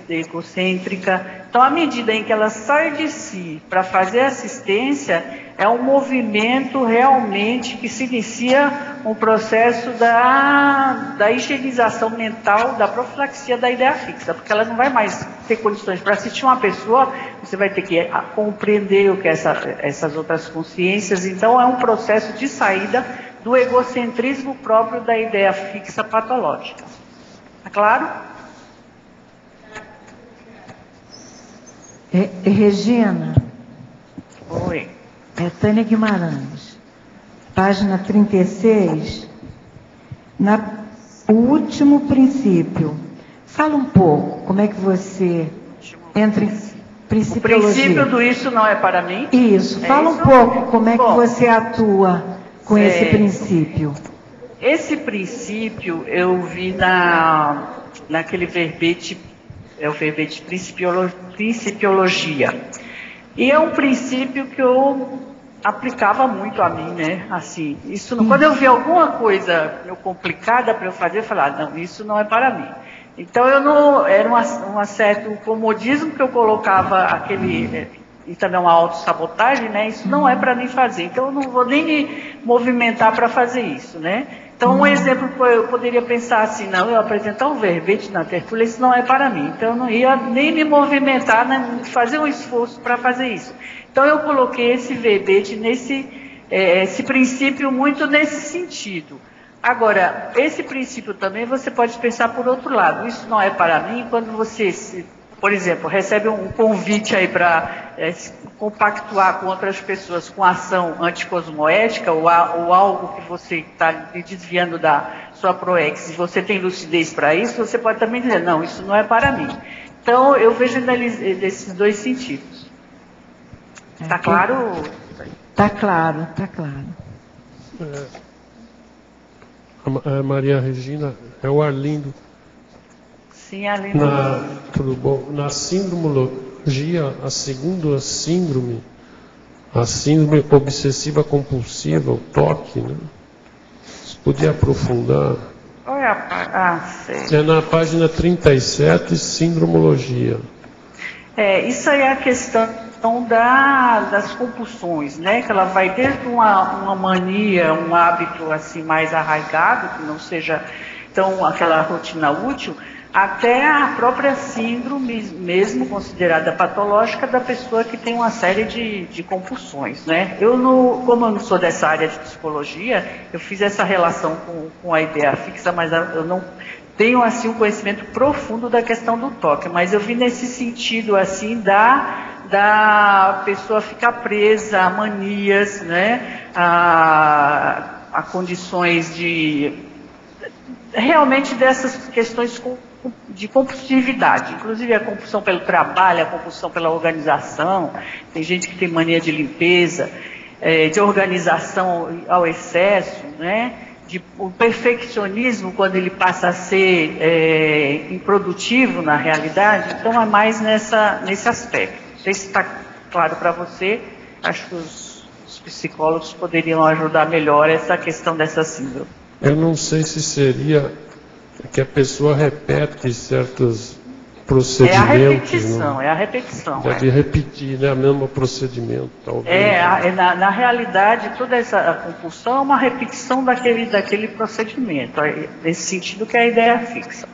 egocêntrica. Então, à medida em que ela sai de si para fazer assistência, é um movimento realmente que se inicia um processo da higienização mental, da profilaxia da ideia fixa, porque ela não vai mais ter condições para assistir uma pessoa, você vai ter que compreender o que essas outras consciências. Então, é um processo de saída do egocentrismo próprio da ideia fixa patológica. Tá claro? Regina. Oi. Tânia Guimarães. Página 36. O último princípio. Fala um pouco como é que você entra em principiologia. O princípio do isso não é para mim? Isso. Fala um pouco como é que você atua com esse princípio. Esse princípio eu vi naquele verbete, o verbete principiologia. E é um princípio que eu aplicava muito a mim, né? Assim, quando eu vi alguma coisa complicada para eu fazer, eu falava, não, isso não é para mim. Então era um certo comodismo que eu colocava e também uma autossabotagem, né? Isso não é para mim fazer, então eu não vou nem me movimentar para fazer isso, né? Então, um exemplo que eu poderia pensar assim, não, eu apresentar um verbete na tertúlia, isso não é para mim. Então, eu não ia nem me movimentar, né, fazer um esforço para fazer isso. Então, eu coloquei esse verbete esse princípio muito nesse sentido. Agora, esse princípio também você pode pensar por outro lado. Isso não é para mim quando você, por exemplo, recebe um convite aí para se compactuar com outras pessoas com ação anticosmoética ou algo que você está desviando da sua PROEX e você tem lucidez para isso, você pode também dizer, não, isso não é para mim. Então, eu vejo nesses dois sentidos. Está claro? Está claro, está claro. Maria Regina, é o Arlindo. Sim, Arlindo. Tudo bom? Na síndromologia, a segunda síndrome, a síndrome obsessiva compulsiva, o TOC, né? Você podia aprofundar? Sei. É na página 37, síndromologia. Isso aí é a questão das compulsões, né? Que ela vai desde uma mania, um hábito assim mais arraigado, que não seja tão aquela rotina útil, até a própria síndrome mesmo considerada patológica da pessoa que tem uma série de compulsões, né? Como eu não sou dessa área de psicologia, eu fiz essa relação com a ideia fixa, mas eu não tenho assim um conhecimento profundo da questão do toque, mas eu vi nesse sentido assim da pessoa ficar presa a manias, né? A condições realmente dessas questões de compulsividade, inclusive a compulsão pelo trabalho, a compulsão pela organização, tem gente que tem mania de limpeza, de organização ao excesso, né? O perfeccionismo quando ele passa a ser improdutivo na realidade, então é mais nesse aspecto. Não sei se está claro para você, acho que os psicólogos poderiam ajudar melhor essa questão dessa síndrome. Eu não sei se seria que a pessoa repete certos procedimentos. É a repetição. Deve repetir, né? O mesmo procedimento, talvez. Na realidade, toda essa compulsão é uma repetição daquele procedimento. Nesse sentido que é a ideia fixa.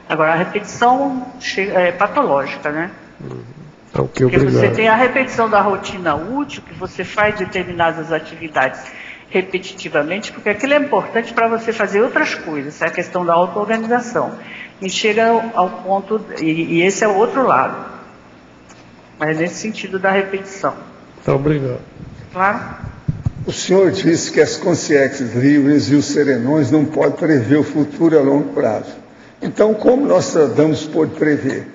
Agora, a repetição é patológica, né? Okay, porque obrigado. Você tem a repetição da rotina útil, que você faz determinadas atividades repetitivamente, porque aquilo é importante para você fazer outras coisas, é a questão da auto-organização. E chega ao ponto, e esse é o outro lado, mas nesse sentido da repetição. Tá, obrigado. Claro? O senhor disse que as consciências livres e os serenões não podem prever o futuro a longo prazo. Então, como Nostradamus pôde prever?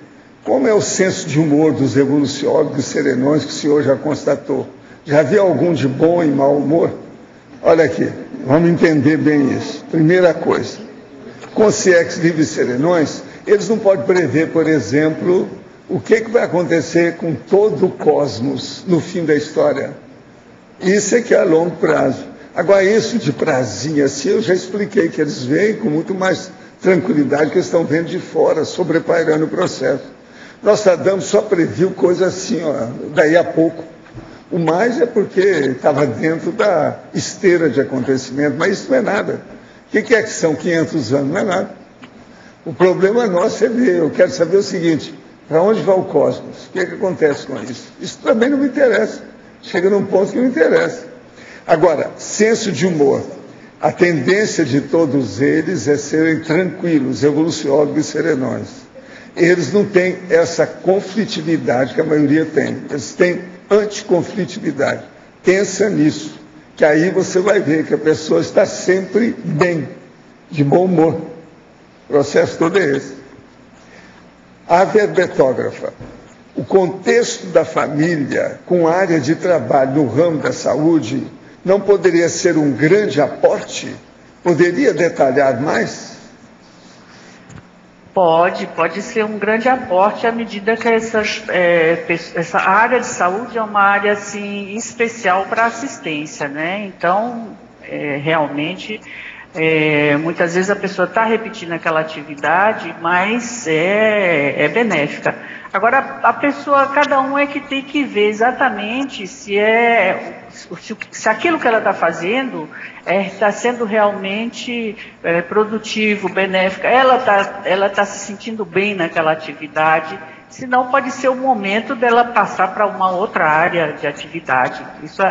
Como é o senso de humor dos evoluciólogos e serenões que o senhor já constatou? Já viu algum de bom e mau humor? Olha aqui, vamos entender bem isso. Primeira coisa, consciências livres e serenões, eles não podem prever, por exemplo, o que vai acontecer com todo o cosmos no fim da história. Isso é que é a longo prazo. Agora, isso de prazinha assim, eu já expliquei que eles veem com muito mais tranquilidade que eles estão vendo de fora, sobrepairando o processo. Nostradamus só previu coisa assim, ó, daí a pouco. O mais é porque estava dentro da esteira de acontecimento, mas isso não é nada. O que é que são 500 anos? Não é nada. O problema nosso é ver. Eu quero saber o seguinte, para onde vai o cosmos? O que acontece com isso? Isso também não me interessa. Chega num ponto que não interessa. Agora, senso de humor. A tendência de todos eles é serem tranquilos, evoluciólogos e serenões. Eles não têm essa conflitividade que a maioria tem. Eles têm anticonflitividade. Pensa nisso, que aí você vai ver que a pessoa está sempre bem, de bom humor. O processo todo é esse. A verbetógrafa. O contexto da família, com área de trabalho no ramo da saúde, não poderia ser um grande aporte? Poderia detalhar mais? Pode ser um grande aporte à medida que essa área de saúde é uma área assim, especial para assistência, né? Então, realmente, muitas vezes a pessoa está repetindo aquela atividade, mas é benéfica. Agora, a pessoa, cada um é que tem que ver exatamente se aquilo que ela está fazendo está sendo realmente produtivo, benéfico. Ela tá se sentindo bem naquela atividade, senão pode ser o momento dela passar para uma outra área de atividade. Isso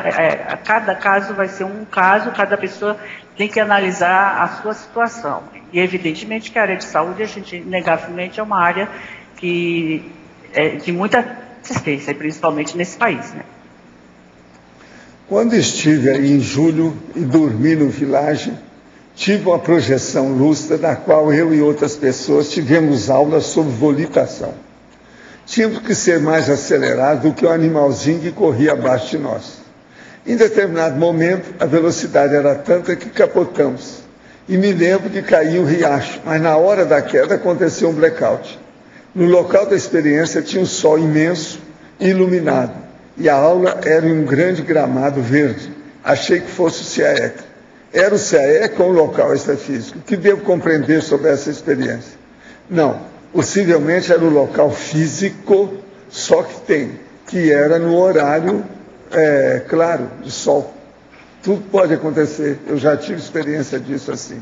cada caso vai ser um caso, cada pessoa tem que analisar a sua situação. E evidentemente que a área de saúde, a gente inegavelmente é uma área que é de muita assistência, principalmente nesse país, né? Quando estive aí em julho e dormi no Village, tive uma projeção lúcida na qual eu e outras pessoas tivemos aulas sobre volitação. Tínhamos que ser mais acelerados do que o animalzinho que corria abaixo de nós. Em determinado momento, a velocidade era tanta que capotamos. E me lembro que caía um riacho, mas na hora da queda aconteceu um blackout. No local da experiência tinha um sol imenso e iluminado. E a aula era em um grande gramado verde. Achei que fosse o CAEC. Era o CAEC ou um local extrafísico? O que devo compreender sobre essa experiência? Não, possivelmente era o local físico, só que era no horário claro, de sol. Tudo pode acontecer, eu já tive experiência disso assim.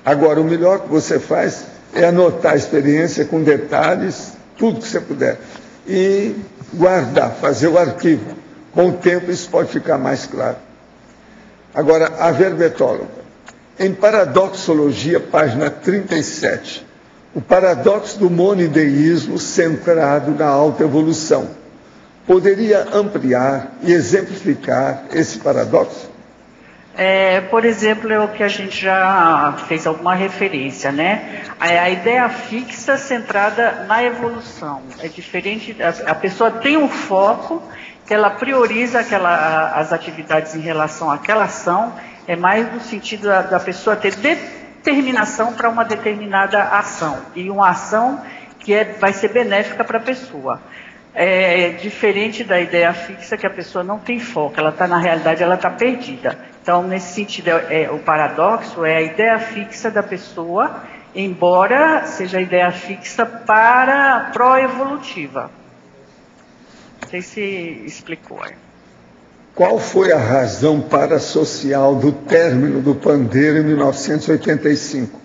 Agora, o melhor que você faz é anotar a experiência com detalhes, tudo que você puder, e guardar, fazer o arquivo. Com o tempo isso pode ficar mais claro. Agora, a verbetóloga. Em Paradoxologia, página 37, o paradoxo do monoideísmo centrado na autoevolução. Poderia ampliar e exemplificar esse paradoxo? Por exemplo, é o que a gente já fez alguma referência, né? A ideia fixa centrada na evolução. É diferente, a pessoa tem um foco, que ela prioriza as atividades em relação àquela ação, é mais no sentido da pessoa ter determinação para uma determinada ação, e uma ação que vai ser benéfica para a pessoa. É diferente da ideia fixa, que a pessoa não tem foco, ela está na realidade, ela está perdida. Então, nesse sentido, o paradoxo é a ideia fixa da pessoa, embora seja a ideia fixa para pró-evolutiva. Não sei se explicou aí. Qual foi a razão parasocial do término do pandeiro em 1985?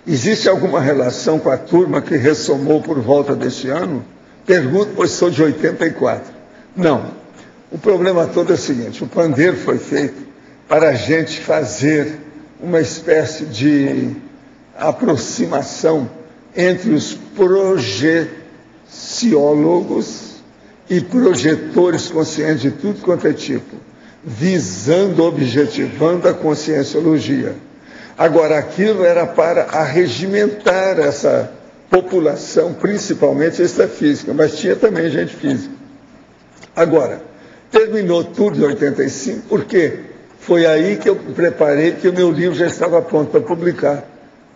Existe alguma relação com a turma que ressomou por volta deste ano? Pergunto, pois sou de 84. Não. O problema todo é o seguinte: o pandeiro foi feito para a gente fazer uma espécie de aproximação entre os projeciólogos e projetores conscientes de tudo quanto é tipo, visando, objetivando a conscienciologia. Agora, aquilo era para arregimentar essa população, principalmente extrafísica, mas tinha também gente física. Agora, terminou tudo em 85, porque foi aí que eu preparei, que o meu livro já estava pronto para publicar.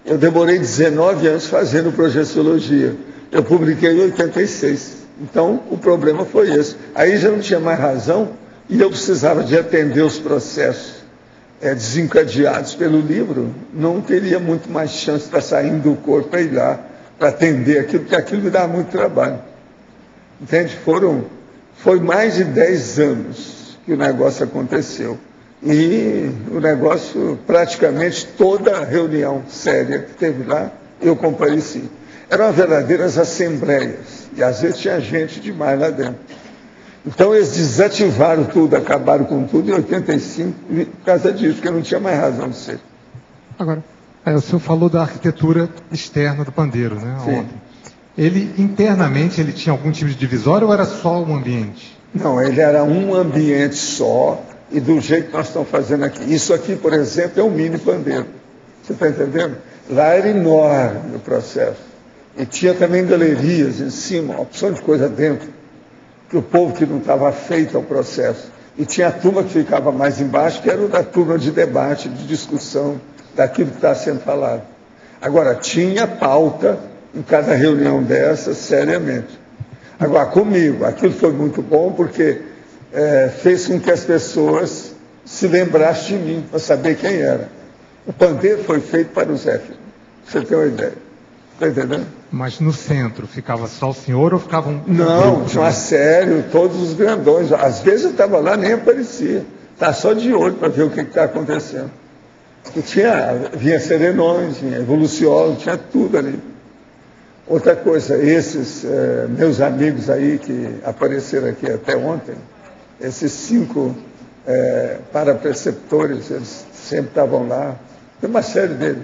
Eu demorei 19 anos fazendo projeciologia. Eu publiquei em 86. Então, o problema foi esse. Aí já não tinha mais razão e eu precisava de atender os processos desencadeados pelo livro. Não teria muito mais chance para sair do corpo para ir lá, para atender aquilo, porque aquilo me dá muito trabalho. Entende? Foi mais de 10 anos que o negócio aconteceu. E o negócio, praticamente toda a reunião séria que teve lá, eu compareci. Eram verdadeiras assembleias, e às vezes tinha gente demais lá dentro. Então eles desativaram tudo, acabaram com tudo em 85, por causa disso, porque não tinha mais razão de ser. Agora, o senhor falou da arquitetura externa do pandeiro, né? Sim. Ontem. Ele, internamente, ele tinha algum tipo de divisória ou era só um ambiente? Não, ele era um ambiente só, e do jeito que nós estamos fazendo aqui. Isso aqui, por exemplo, é um mini pandeiro. Você está entendendo? Lá era enorme o processo. E tinha também galerias em cima, uma opção de coisa dentro, que o povo que não estava afeito ao processo. E tinha a turma que ficava mais embaixo, que era da turma de debate, de discussão, daquilo que está sendo falado. Agora, tinha pauta em cada reunião dessa, seriamente. Agora, comigo, aquilo foi muito bom, porque fez com que as pessoas se lembrassem de mim, para saber quem era. O pandeiro foi feito para o Zé Filho. Você tem uma ideia. Está entendendo? Mas no centro, ficava só o senhor ou ficavam... Não, tinha uma série, todos os grandões. Às vezes eu estava lá, nem aparecia. Está só de olho para ver o que está acontecendo. E vinha serenões, vinha evoluciólogos, tinha tudo ali. Outra coisa, esses meus amigos aí que apareceram aqui até ontem, esses 5 parapreceptores, eles sempre estavam lá, tem uma série deles.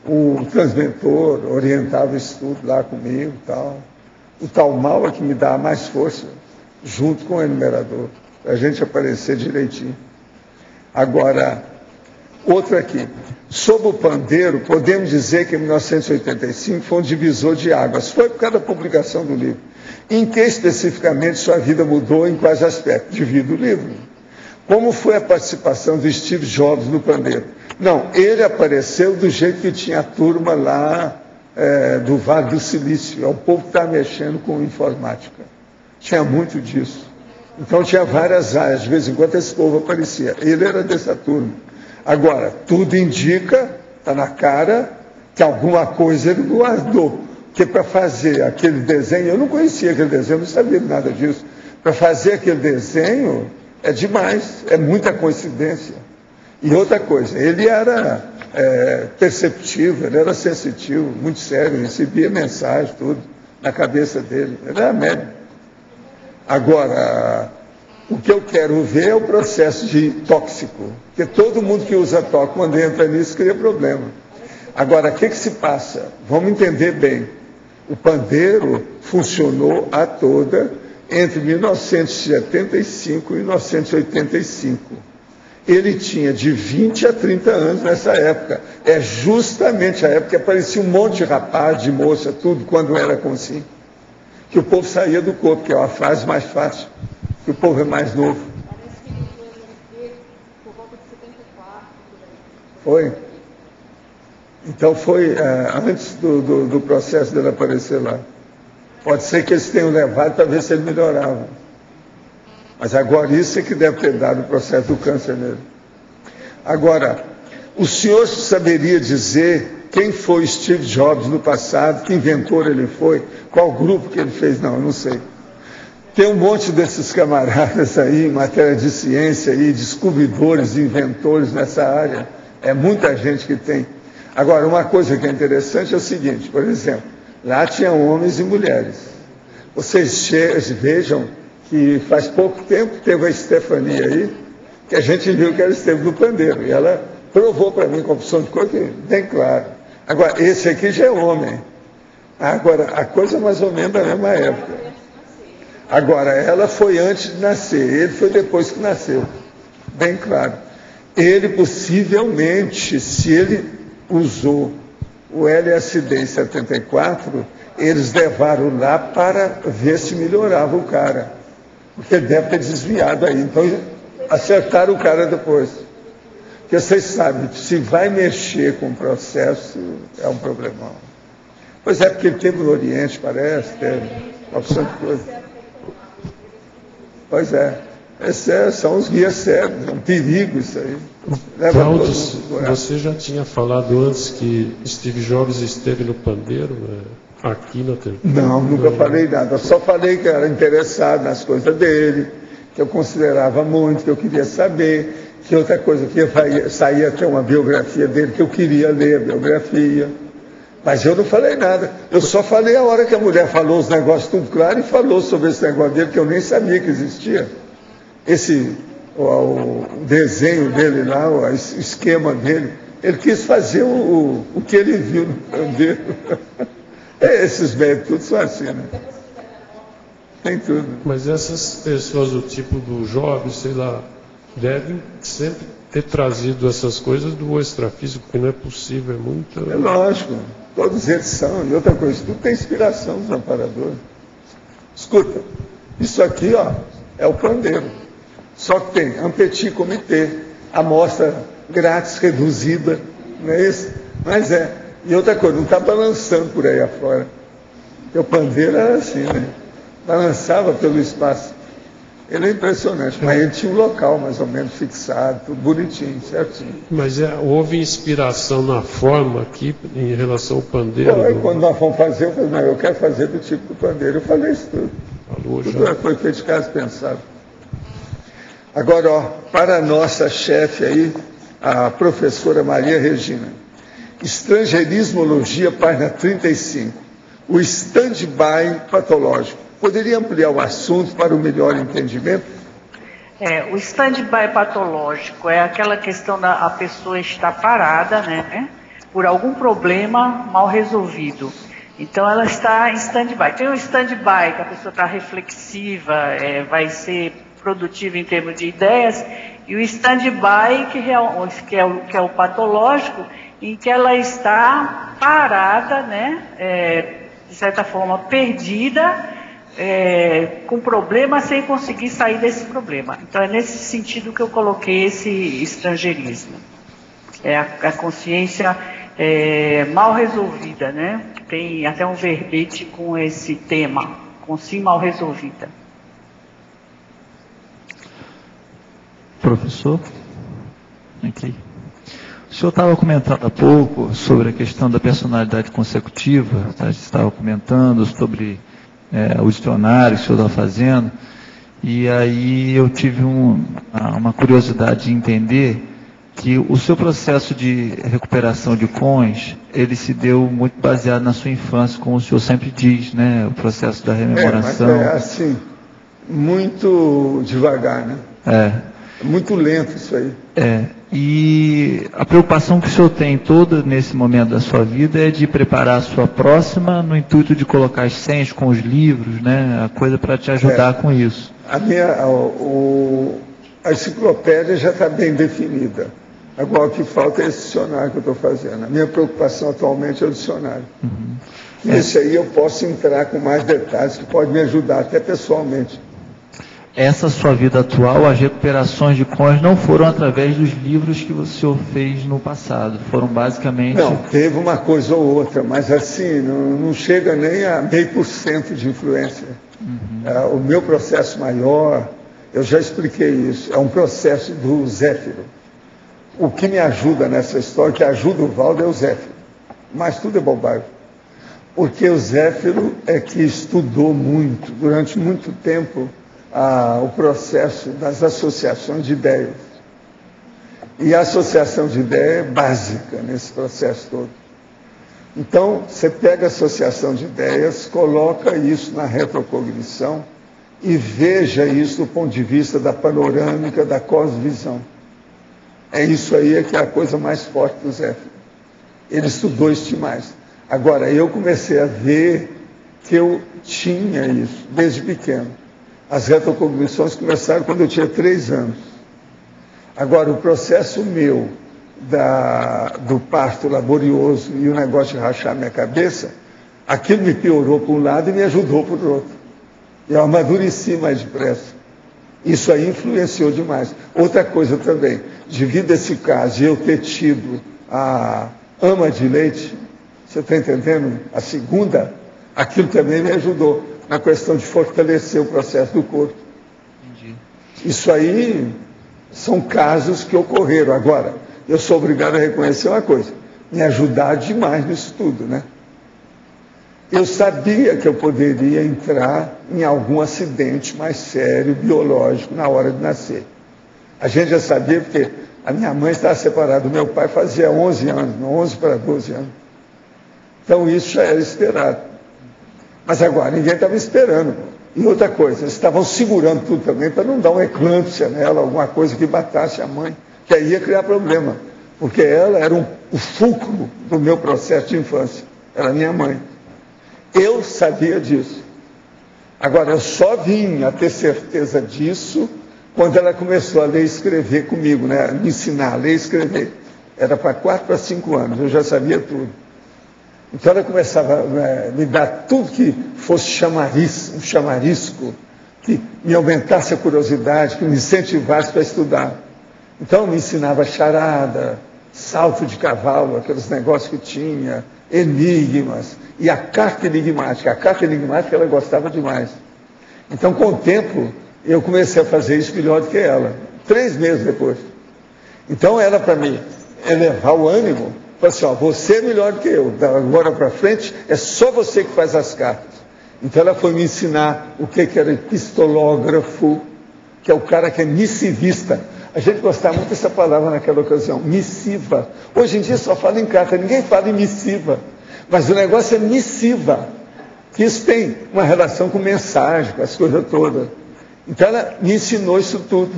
O transmentor orientava o estudo lá comigo e tal. O tal mal é que me dá mais força, junto com o enumerador, para a gente aparecer direitinho. Agora, outra aqui. Sobre o pandeiro, podemos dizer que em 1985 foi um divisor de águas. Foi por causa da publicação do livro. Em que especificamente sua vida mudou, em quais aspectos? Devido ao livro. Como foi a participação do Steve Jobs no pandeiro? Não, ele apareceu do jeito que tinha a turma lá do Vale do Silício. É o povo que está mexendo com informática. Tinha muito disso. Então tinha várias áreas. De vez em quando esse povo aparecia. Ele era dessa turma. Agora, tudo indica, está na cara, que alguma coisa ele guardou. Porque para fazer aquele desenho, eu não conhecia aquele desenho, eu não sabia nada disso. Para fazer aquele desenho é demais, é muita coincidência. E outra coisa, ele era perceptivo, ele era sensitivo, muito sério, recebia mensagem, tudo, na cabeça dele. Ele era médico. Agora, o que eu quero ver é o processo de tóxico, porque todo mundo que usa tóxico, quando entra nisso, cria problema. Agora, o que se passa? Vamos entender bem. O pandeiro funcionou a toda entre 1975 e 1985. Ele tinha de 20 a 30 anos nessa época. É justamente a época que aparecia um monte de rapaz, de moça, tudo, quando era assim. Que o povo saía do corpo, que é uma fase mais fácil. Que o povo é mais novo. Foi? Então foi antes do processo dele aparecer lá. Pode ser que eles tenham levado para ver se ele melhorava. Mas agora isso é que deve ter dado o processo do câncer nele. Agora, o senhor saberia dizer quem foi Steve Jobs no passado, que inventor ele foi, qual grupo que ele fez? Não, eu não sei. Tem um monte desses camaradas aí, em matéria de ciência, aí, descobridores, inventores nessa área. É muita gente que tem. Agora, uma coisa que é interessante é o seguinte, por exemplo, lá tinha homens e mulheres. Vocês vejam que faz pouco tempo teve a Stefania aí, que a gente viu que ela esteve no pandeiro, e ela provou para mim com opção de cor bem claro. Agora, esse aqui já é homem. Agora, a coisa mais ou menos da mesma época. Agora, ela foi antes de nascer, ele foi depois que nasceu. Bem claro. Ele possivelmente, se ele usou o LSD em 74, eles levaram lá para ver se melhorava o cara. Porque ele deve ter desviado aí. Então, acertaram o cara depois. Porque vocês sabem, se vai mexer com o processo, é um problemão. Pois é, porque ele teve no Oriente, parece, teve uma opção de coisa. Pois é. São os guias cegos, é um perigo isso aí. Cláudio, você já tinha falado antes que Steve Jobs esteve no pandeiro, aqui na TV? Não, nunca falei nada. Eu só falei que eu era interessado nas coisas dele, que eu considerava muito, que eu queria saber, que outra coisa, que ia sair até uma biografia dele, que eu queria ler a biografia. Mas eu não falei nada. Eu só falei a hora que a mulher falou os negócios tudo claro e falou sobre esse negócio dele, que eu nem sabia que existia. O desenho dele lá, o esquema dele, ele quis fazer o que ele viu no pandeiro. Esses médicos tudo são assim, né? Tem tudo. Mas essas pessoas do tipo do Jobs, sei lá, devem sempre ter trazido essas coisas do extrafísico, porque não é possível, é muito... É lógico, todos eles são. E outra coisa, tudo tem inspiração dos amparadores. Escuta, isso aqui, ó, é o pandeiro. Só que tem um petit comitê, amostra grátis, reduzida, não é isso? Mas é. E outra coisa, não está balançando por aí afora. Porque o pandeiro era assim, né? Balançava pelo espaço. Ele é impressionante, mas ele tinha um local mais ou menos fixado, tudo bonitinho, certinho. Mas houve inspiração na forma aqui em relação ao pandeiro? Quando nós fomos fazer, eu falei, não, eu quero fazer do tipo do pandeiro. Eu falei isso tudo. Falou, tudo já. Foi feito de caso pensado. Agora, ó, para a nossa chefe aí, a professora Maria Regina. Estrangeirismologia, página 35. o stand-by patológico. Poderia ampliar o assunto para o melhor entendimento? O stand-by patológico é aquela questão da a pessoa estar parada, né, por algum problema mal resolvido. Então ela está em stand-by. Tem o stand-by que a pessoa está reflexiva, vai ser produtiva em termos de ideias, e o stand-by que é o patológico, em que ela está parada, né, de certa forma perdida, com problema sem conseguir sair desse problema. Então é nesse sentido que eu coloquei esse estrangeirismo. É a consciência mal resolvida, né? Tem até um verbete com esse tema, consciência mal resolvida. Professor? Aqui. O senhor estava comentando há pouco sobre a questão da personalidade consecutiva, tá? Você estava comentando sobre o dicionário que o senhor está fazendo, e aí eu tive uma curiosidade de entender que o seu processo de recuperação de cons, ele se deu muito baseado na sua infância, como o senhor sempre diz, né? O processo da rememoração. Mas assim, muito devagar, né? Muito lento isso aí. E a preocupação que o senhor tem toda nesse momento da sua vida é de preparar a sua próxima no intuito de colocar as senhas com os livros, né? A coisa para te ajudar com isso. A enciclopédia já está bem definida. Agora o que falta é esse dicionário que eu estou fazendo. A minha preocupação atualmente é o dicionário. Esse aí eu posso entrar com mais detalhes, que pode me ajudar até pessoalmente. Essa sua vida atual, as recuperações de cons não foram através dos livros que o senhor fez no passado, foram basicamente... Não, teve uma coisa ou outra, mas assim, não chega nem a 0,5% de influência. O meu processo maior, eu já expliquei isso, é um processo do Zéfiro. O que me ajuda nessa história, que ajuda o Valdo, é o Zéfiro. Mas tudo é bobagem. Porque o Zéfiro é que estudou muito, durante muito tempo, o processo das associações de ideias. E a associação de ideias é básica nesse processo todo. Então, você pega a associação de ideias, coloca isso na retrocognição e veja isso do ponto de vista da panorâmica, da cosvisão. É isso aí que é a coisa mais forte do Zéfiro. Ele estudou isso demais. Agora, eu comecei a ver que eu tinha isso desde pequeno. As retrocognições começaram quando eu tinha 3 anos. Agora, o processo meu do parto laborioso e o negócio de rachar minha cabeça, aquilo me piorou por um lado e me ajudou por outro. Eu amadureci mais depressa. Isso aí influenciou demais. Outra coisa também, devido a esse caso de eu ter tido a ama de leite, você está entendendo? A segunda, aquilo também me ajudou na questão de fortalecer o processo do corpo. Entendi. Isso aí são casos que ocorreram. Agora, eu sou obrigado a reconhecer uma coisa, me ajudar demais nisso tudo, né? Eu sabia que eu poderia entrar em algum acidente mais sério, biológico, na hora de nascer. A gente já sabia porque a minha mãe estava separada do meu pai fazia 11 anos, 11 para 12 anos. Então isso já era esperado. Mas agora, ninguém estava esperando. E outra coisa, eles estavam segurando tudo também para não dar uma eclâmpsia nela, alguma coisa que matasse a mãe, que aí ia criar problema. Porque ela era o fulcro do meu processo de infância. Era minha mãe. Eu sabia disso. Agora, eu só vim a ter certeza disso quando ela começou a ler e escrever comigo, né? Me ensinar a ler e escrever. Era para 4 para 5 anos, eu já sabia tudo. Então ela começava a me dar tudo que fosse um chamarisco, que me aumentasse a curiosidade, que me incentivasse para estudar. Então me ensinava charada, salto de cavalo, aqueles negócios que tinha, enigmas, e a carta enigmática. A carta enigmática ela gostava demais. Então, com o tempo, eu comecei a fazer isso melhor do que ela. 3 meses depois. Então, era para mim elevar o ânimo. Falei assim, você é melhor do que eu. Da agora para frente, é só você que faz as cartas. Então, ela foi me ensinar o que era epistológrafo, que é o cara que é missivista. A gente gostava muito dessa palavra naquela ocasião, missiva. Hoje em dia só fala em carta, ninguém fala em missiva. Mas o negócio é missiva. que isso tem uma relação com mensagem, com as coisas todas. Então ela me ensinou isso tudo.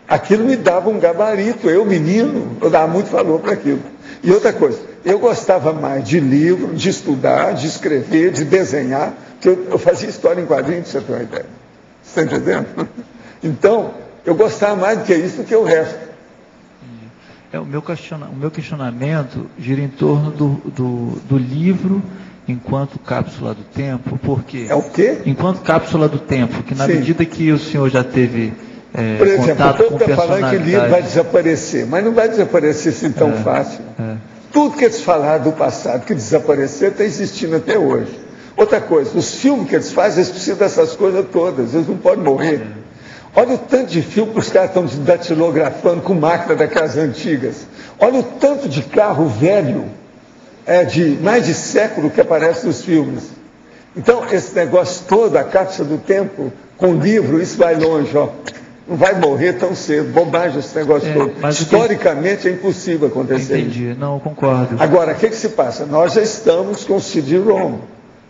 Aquilo me dava um gabarito, eu menino, eu dava muito valor para aquilo. E outra coisa, eu gostava mais de livro, de estudar, de escrever, de desenhar, que eu fazia história em quadrinhos, para você ter uma ideia. Você está entendendo? Então, eu gostava mais do que isso do que o resto. O meu questionamento gira em torno do livro enquanto cápsula do tempo, porque... É o quê? Enquanto cápsula do tempo, que na Sim. medida que o senhor já teve Por exemplo, contato todo com mundo está falando que o livro vai personalidades... desaparecer, mas não vai desaparecer assim tão fácil. Tudo que eles falaram do passado que desapareceu está existindo até hoje. Outra coisa, os filmes que eles fazem, eles precisam dessas coisas todas, eles não podem morrer. Olha o tanto de filme que os caras estão datilografando com máquina daquelas antigas. Olha o tanto de carro velho, de mais de século que aparece nos filmes. Então, esse negócio todo, a cápsula do tempo, com livro, isso vai longe, ó. Não vai morrer tão cedo, bobagem esse negócio todo. Historicamente é impossível acontecer. Entendi, não, concordo. Agora, o que se passa? Nós já estamos com o CD-ROM.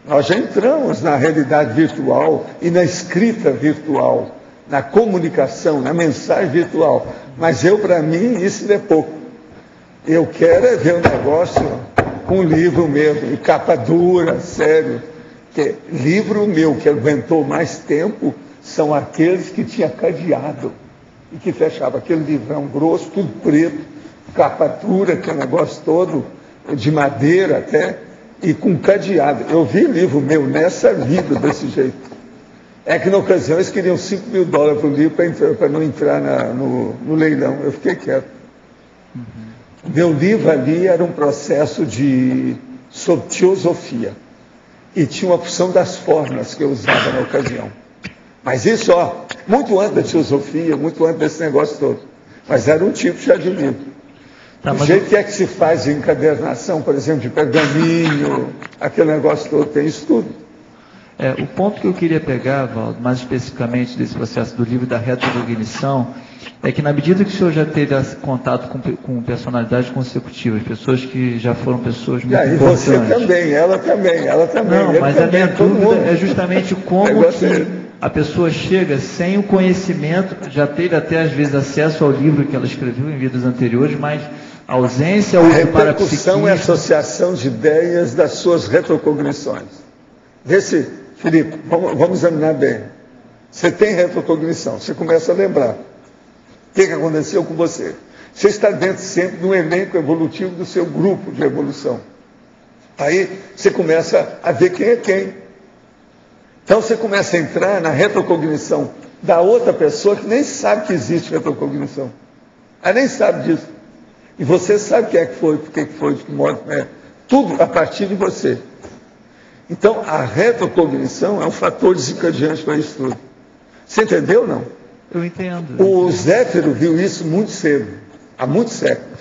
Nós já entramos na realidade virtual e na escrita virtual, na comunicação, na mensagem virtual. Mas para mim, isso é pouco. Eu quero ver um negócio com um livro mesmo, e capa dura, sério. Que livro meu que aguentou mais tempo são aqueles que tinha cadeado e que fechava aquele livrão grosso, tudo preto, capa dura, aquele negócio todo, de madeira até, e com cadeado. Eu vi livro meu nessa vida desse jeito. É que na ocasião eles queriam $5 mil para o livro para não entrar no leilão. Eu fiquei quieto. Meu livro ali era um processo sobre teosofia. E tinha uma opção das formas que eu usava na ocasião. Mas isso, muito antes da teosofia, muito antes desse negócio todo. Mas era um tipo já de livro. O jeito que é que se faz de encadernação, por exemplo, de pergaminho, aquele negócio todo, tem isso tudo. O ponto que eu queria pegar, Valdo, mais especificamente desse processo do livro da retrocognição, é que na medida que o senhor já teve contato com personalidades consecutivas, pessoas que já foram pessoas muito importantes... E você também, ela também. Não, mas a minha dúvida é justamente como que a pessoa chega sem o conhecimento, já teve até às vezes acesso ao livro que ela escreveu em vidas anteriores, mas a ausência ou o parapsiquismo... é a associação de ideias das suas retrocognições. Felipe, vamos examinar bem. Você tem retrocognição, você começa a lembrar. O que aconteceu com você? Você está dentro sempre de um elenco evolutivo do seu grupo de evolução. Aí você começa a ver quem é quem. Então você começa a entrar na retrocognição da outra pessoa que nem sabe que existe retrocognição. Ela nem sabe disso. E você sabe quem é que foi, por que foi, de que modo, tudo a partir de você. Então, a retrocognição é um fator desencadeante para isso tudo. Você entendeu ou não? Eu entendo. O Zéfiro viu isso muito cedo, há muitos séculos.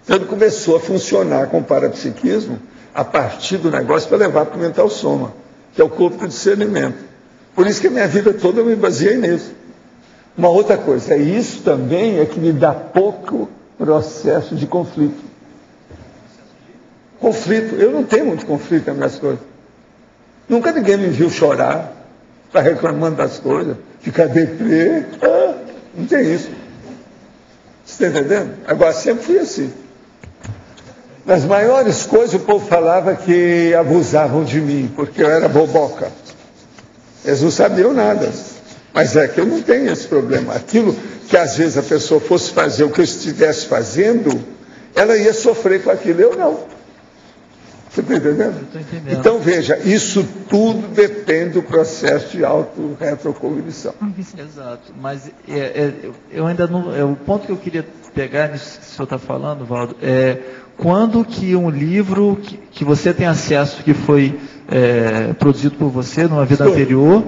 Então, ele começou a funcionar com o parapsiquismo a partir do negócio para levar para o mental soma, que é o corpo do discernimento. Por isso que a minha vida toda eu me baseei nisso. Uma outra coisa, isso também é que me dá pouco processo de conflito. Conflito, eu não tenho muito conflito nas minhas coisas. Nunca ninguém me viu chorar, estar reclamando das coisas, ficar deprê. Não tem isso. Você está entendendo? Agora, sempre fui assim. Nas maiores coisas, o povo falava que abusavam de mim, porque eu era boboca. Eles não sabiam nada. Mas é que eu não tenho esse problema. Aquilo que às vezes a pessoa fosse fazer o que eu estivesse fazendo, ela ia sofrer com aquilo. Eu não. Você está entendendo? Estou entendendo. Então, veja, isso tudo depende do processo de auto-retrocognição. Exato, mas eu ainda não... o ponto que eu queria pegar nisso que o senhor está falando, Valdo, é quando que um livro que você tem acesso, que foi produzido por você numa vida anterior,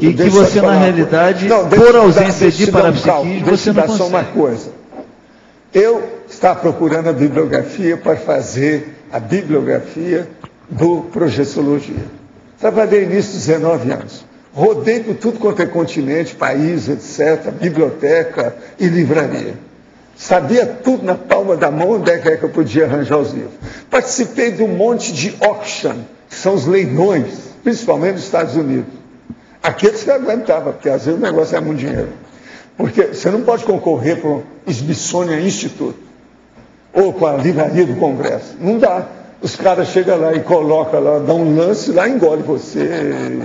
e que você, na realidade, por ausência de parapsiquismo, você não consegue. Só uma coisa. Eu estava procurando a bibliografia para fazer a bibliografia do Projeciologia. Trabalhei nisso 19 anos. Rodei por tudo quanto é continente, país, etc., biblioteca e livraria. Sabia tudo na palma da mão onde é que eu podia arranjar os livros. Participei de um monte de auction, que são os leilões principalmente nos Estados Unidos. Aqueles que aguentavam, porque às vezes o negócio é muito dinheiro. Porque você não pode concorrer para o Smithsonian Institute ou com a livraria do Congresso. Não dá. Os caras chegam lá e colocam lá, dão um lance lá, engole você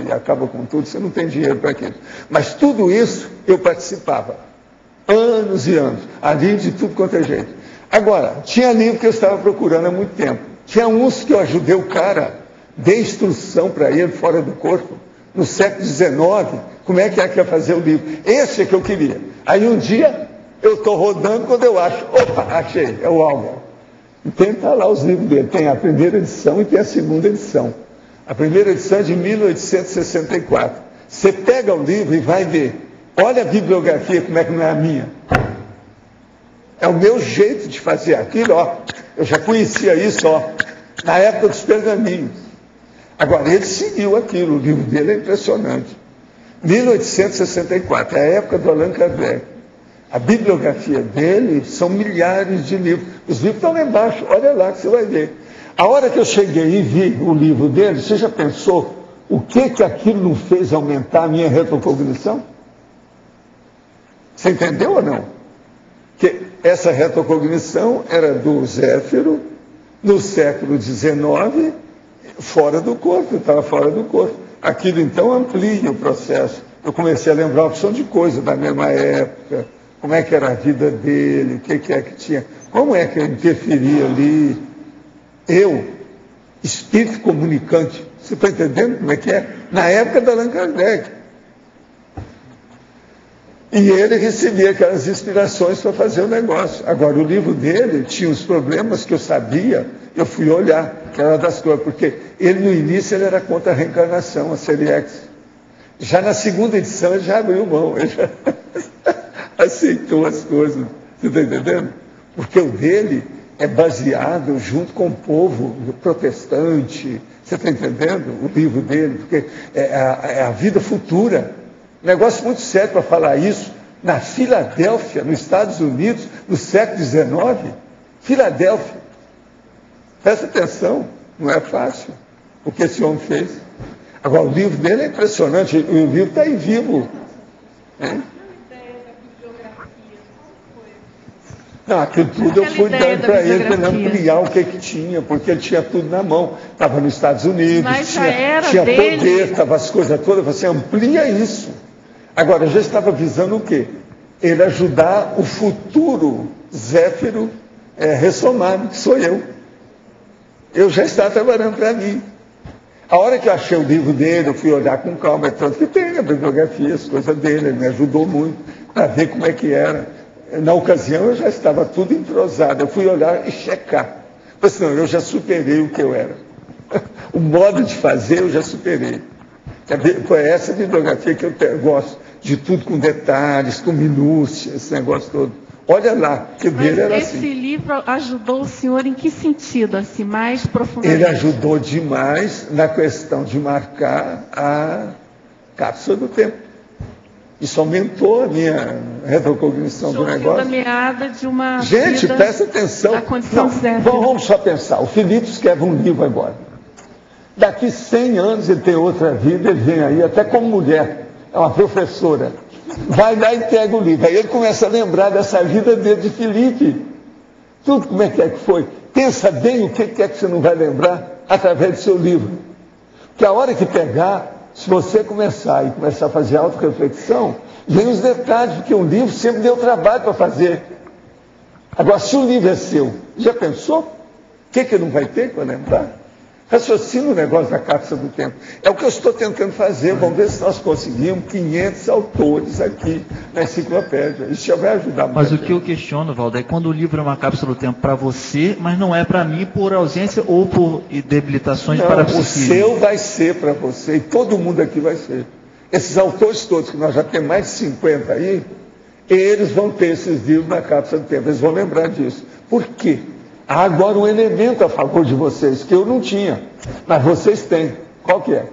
e acaba com tudo, você não tem dinheiro para aquilo. Mas tudo isso eu participava. Anos e anos. Ali de tudo quanto é jeito. Agora, tinha livro que eu estava procurando há muito tempo. Tinha uns que eu ajudei o cara, dei instrução para ele fora do corpo, no século XIX, como é que ia fazer o livro. Esse é que eu queria. Aí um dia eu estou rodando, quando eu acho, opa, achei, é o Álvaro. E tem lá os livros dele, tem a primeira edição e tem a segunda edição. A primeira edição é de 1864. Você pega o livro e vai ver. Olha a bibliografia, como é que não é a minha. É o meu jeito de fazer aquilo, ó. Eu já conhecia isso, ó, na época dos pergaminhos. Agora, ele seguiu aquilo, o livro dele é impressionante. 1864, é a época do Allan Kardec. A bibliografia dele são milhares de livros. Os livros estão lá embaixo, olha lá que você vai ver. A hora que eu cheguei e vi o livro dele, você já pensou o que aquilo não fez aumentar a minha retrocognição? Você entendeu ou não? Que essa retrocognição era do Zéfiro, no século XIX, fora do corpo, estava fora do corpo. Aquilo então amplia o processo. Eu comecei a lembrar uma opção de coisa da mesma época, como é que era a vida dele, o que é que tinha, como é que eu interferia ali. Eu, espírito comunicante, você está entendendo como é que é? Na época da Allan Kardec. E ele recebia aquelas inspirações para fazer o negócio. Agora, o livro dele tinha os problemas que eu sabia, eu fui olhar, que era das coisas, porque ele no início ele era contra a reencarnação, a série X. Já na segunda edição ele já abriu mão, ele já aceitou as coisas, você está entendendo? Porque o dele é baseado junto com o povo protestante, você está entendendo? O livro dele, porque é a vida futura. Negócio muito sério para falar isso, na Filadélfia, nos Estados Unidos, no século XIX. Filadélfia. Presta atenção, não é fácil o que esse homem fez. Agora, o livro dele é impressionante, o livro está aí vivo. Hein? Não, aquilo tudo eu fui dando para ele, para ele ampliar o que tinha, porque ele tinha tudo na mão. Estava nos Estados Unidos, tinha poder, estava as coisas todas, você amplia isso. Agora, já estava visando o quê? Ele ajudar o futuro Zéfiro ressomado, que sou eu. Eu já estava trabalhando para mim. A hora que eu achei o livro dele, eu fui olhar com calma, tanto que tem a bibliografia, as coisas dele, ele me ajudou muito para ver como é que era. Na ocasião eu já estava tudo entrosado, eu fui olhar e checar. Falei assim, não, eu já superei o que eu era. O modo de fazer eu já superei. Foi essa bibliografia que eu gosto, de tudo com detalhes, com minúcias, esse negócio todo. Olha lá, que dele era assim. Esse livro ajudou o senhor em que sentido, assim, mais profundamente? Ele ajudou demais na questão de marcar a cápsula do tempo. Isso aumentou a minha retrocognição do negócio. Da meada de uma gente, vida, presta atenção. Não, vamos só pensar. O Filipe escreve um livro agora. Daqui 100 anos ele tem outra vida, ele vem aí, até como mulher, é uma professora. Vai lá e pega o livro. Aí ele começa a lembrar dessa vida dele de Filipe. Tudo como é que foi. Pensa bem o que é que você não vai lembrar através do seu livro. Porque a hora que pegar, se você começar a fazer autorreflexão, vem os detalhes, porque um livro sempre deu trabalho para fazer. Agora, se o livro é seu, já pensou? O que não vai ter para lembrar? Raciocina o negócio da cápsula do tempo. É o que eu estou tentando fazer. Vamos ver se nós conseguimos 500 autores aqui na enciclopédia. Isso já vai ajudar muito. Mas o que eu questiono, Valdo, é quando o livro é uma cápsula do tempo para você, mas não é para mim por ausência ou por debilitações para o seu vai ser para você e todo mundo aqui vai ser. Esses autores todos, que nós já temos mais de 50 aí, eles vão ter esses livros na cápsula do tempo. Eles vão lembrar disso. Por quê? Há agora um elemento a favor de vocês, que eu não tinha, mas vocês têm. Qual que é?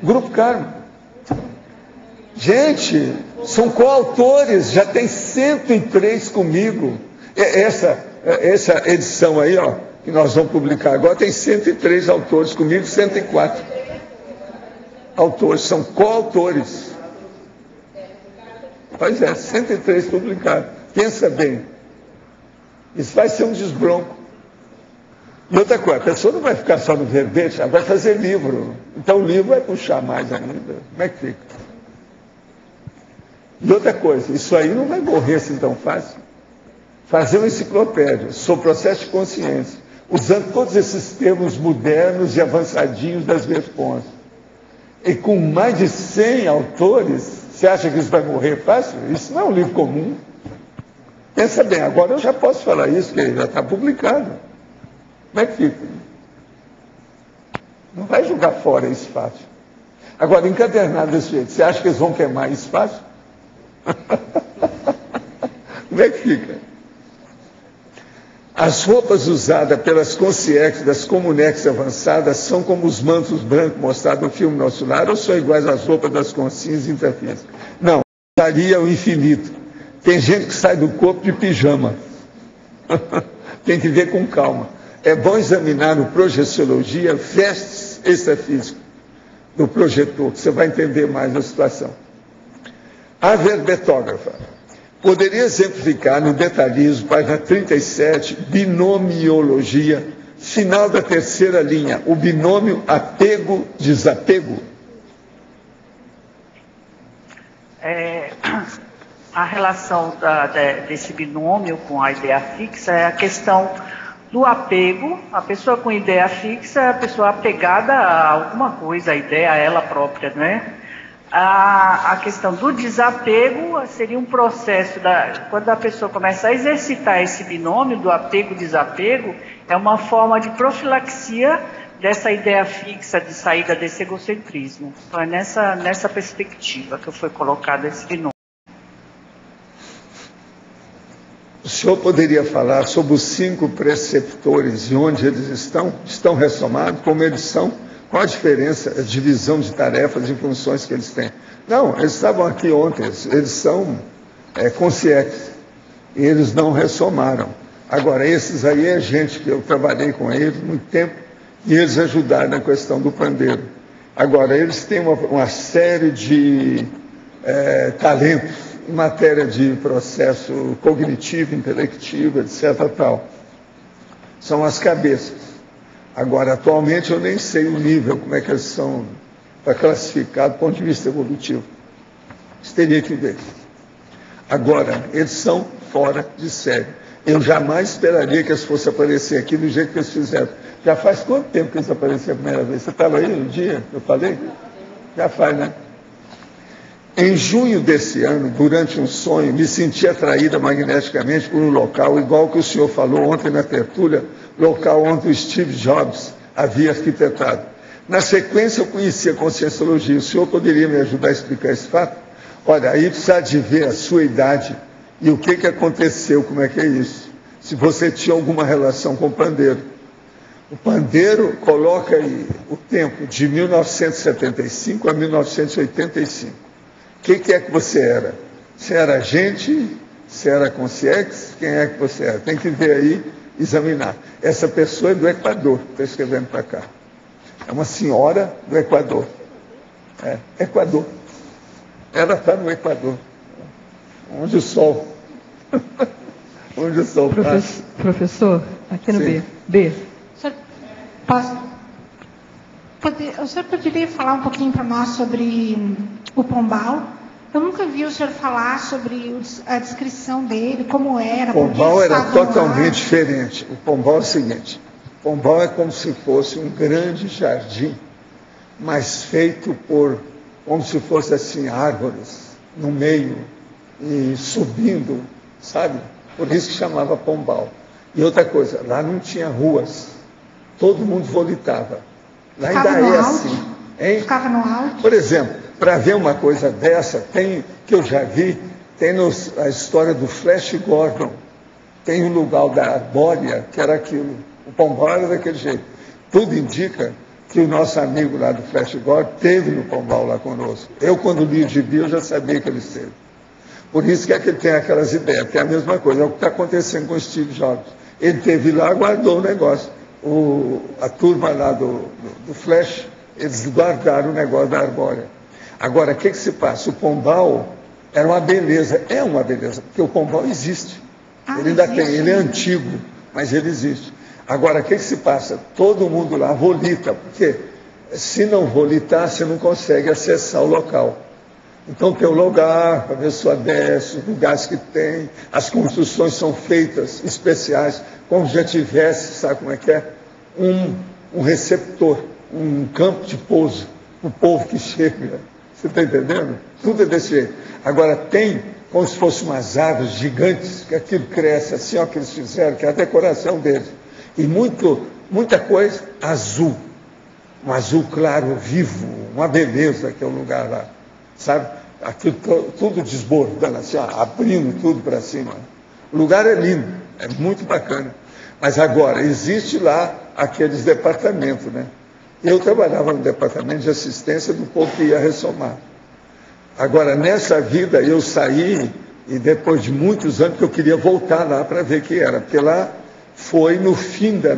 Grupo Karma. Gente, são coautores, já tem 103 comigo. Essa edição aí, ó, que nós vamos publicar agora, tem 103 autores, comigo 104 autores, são coautores. Pois é, 103 publicados. Pensa bem. Isso vai ser um desbronco. E outra coisa, a pessoa não vai ficar só no verbete, ela vai fazer livro. Então o livro vai puxar mais ainda. Como é que fica? E outra coisa, isso aí não vai morrer assim tão fácil. Fazer uma enciclopédia sobre processo de consciência, usando todos esses termos modernos e avançadinhos das respostas. E com mais de 100 autores, você acha que isso vai morrer fácil? Isso não é um livro comum. Pensa bem, agora eu já posso falar isso, que já está publicado. Como é que fica? Não vai jogar fora esse fácil. Agora, encadernado desse jeito, você acha que eles vão queimar isso fácil? Como é que fica? As roupas usadas pelas consciex das comunex avançadas são como os mantos brancos mostrados no filme Nosso Lar, ou são iguais às roupas das consciências intrafísicas? Não, varia o infinito. Tem gente que sai do corpo de pijama. Tem que ver com calma. É bom examinar no Projeciologia vestes extrafísicas do projetor, que você vai entender mais a situação. A verbetógrafa poderia exemplificar no detalhismo, página 37, binomiologia, final da terceira linha, o binômio apego-desapego? A relação desse binômio com a ideia fixa é a questão do apego. A pessoa com ideia fixa é a pessoa apegada a alguma coisa, a ideia, a ela própria, não é? A questão do desapego seria um processo, quando a pessoa começa a exercitar esse binômio do apego-desapego, é uma forma de profilaxia dessa ideia fixa de saída desse egocentrismo. Então é nessa perspectiva que foi colocado esse binômio. O senhor poderia falar sobre os 5 preceptores e onde eles estão? Estão ressomados? Como eles são? Qual a diferença, a divisão de tarefas e funções que eles têm? Não, eles estavam aqui ontem, eles são conscientes, e eles não ressomaram. Agora, esses aí é gente que eu trabalhei com eles muito tempo, e eles ajudaram na questão do pandeiro. Agora, eles têm uma série de talentos em matéria de processo cognitivo, intelectivo, etc. Tal. São as cabeças. Agora, atualmente, eu nem sei o nível, como é que eles são para classificar do ponto de vista evolutivo. Isso teria que ver. Agora, eles são fora de série. Eu jamais esperaria que eles fossem aparecer aqui do jeito que eles fizeram. Já faz quanto tempo que eles apareceram a primeira vez? Você estava aí no dia que eu falei? Já faz, né? Em junho desse ano, durante um sonho, me senti atraída magneticamente por um local, igual que o senhor falou ontem na tertúlia, local onde o Steve Jobs havia arquitetado. Na sequência, eu conheci a Conscienciologia. O senhor poderia me ajudar a explicar esse fato? Olha, aí precisa de ver a sua idade e o que aconteceu, como é que é isso. Se você tinha alguma relação com o pandeiro. O pandeiro coloca aí o tempo de 1975 a 1985. O que é que você era? Você era agente? Você era consciex? Quem é que você era? Tem que ver aí, examinar. Essa pessoa é do Equador, está escrevendo para cá. É uma senhora do Equador. Equador. Ela está no Equador. Onde o sol. Onde o sol passa. Professor, aqui no Sim. B. O senhor poderia falar um pouquinho para nós sobre o Pombal? Eu nunca vi o senhor falar sobre a descrição dele, como era. O Pombal era totalmente diferente. O Pombal é o seguinte: o Pombal é como se fosse um grande jardim, mas feito como se fosse assim, árvores no meio e subindo, sabe? Por isso que chamava Pombal. E outra coisa, lá não tinha ruas, todo mundo volitava. Lá ainda é assim. Hein? Ficava no alto? Por exemplo, para ver uma coisa dessa, que eu já vi, tem a história do Flash Gordon. Tem um lugar da Arbórea, que era aquilo. O Pombal era daquele jeito. Tudo indica que o nosso amigo lá do Flash Gordon teve no Pombal lá conosco. Eu, quando li o gibi, eu já sabia que ele esteve. Por isso que é que ele tem aquelas ideias, que é a mesma coisa. É o que está acontecendo com o Steve Jobs. Ele esteve lá, guardou o negócio. a turma lá do Flash, eles guardaram o negócio da arbórea. Agora, o que se passa? O pombal era uma beleza, é uma beleza, porque o pombal existe. Ele ainda tem, ele é antigo, mas ele existe. Agora, o que se passa? Todo mundo lá volita, porque se não volitar, você não consegue acessar o local. Então tem o lugar, a pessoa desce, os lugares que tem, as construções são feitas especiais, como já tivesse, sabe como é que é? Um receptor, um campo de pouso, o povo que chega. Você está entendendo? Tudo é desse jeito. Agora tem como se fossem umas árvores gigantes, que aquilo cresce assim, ó, que eles fizeram, que é a decoração deles. E muita coisa azul, um azul claro, vivo, uma beleza que é o lugar lá. Sabe? Aquilo tudo desbordando, assim, ó, abrindo tudo para cima. O lugar é lindo, é muito bacana. Mas agora, existe lá aqueles departamentos, né? Eu trabalhava no departamento de assistência do povo que ia ressomar. Agora, nessa vida, eu saí, e depois de muitos anos, que eu queria voltar lá para ver o que era. Porque lá foi, no fim do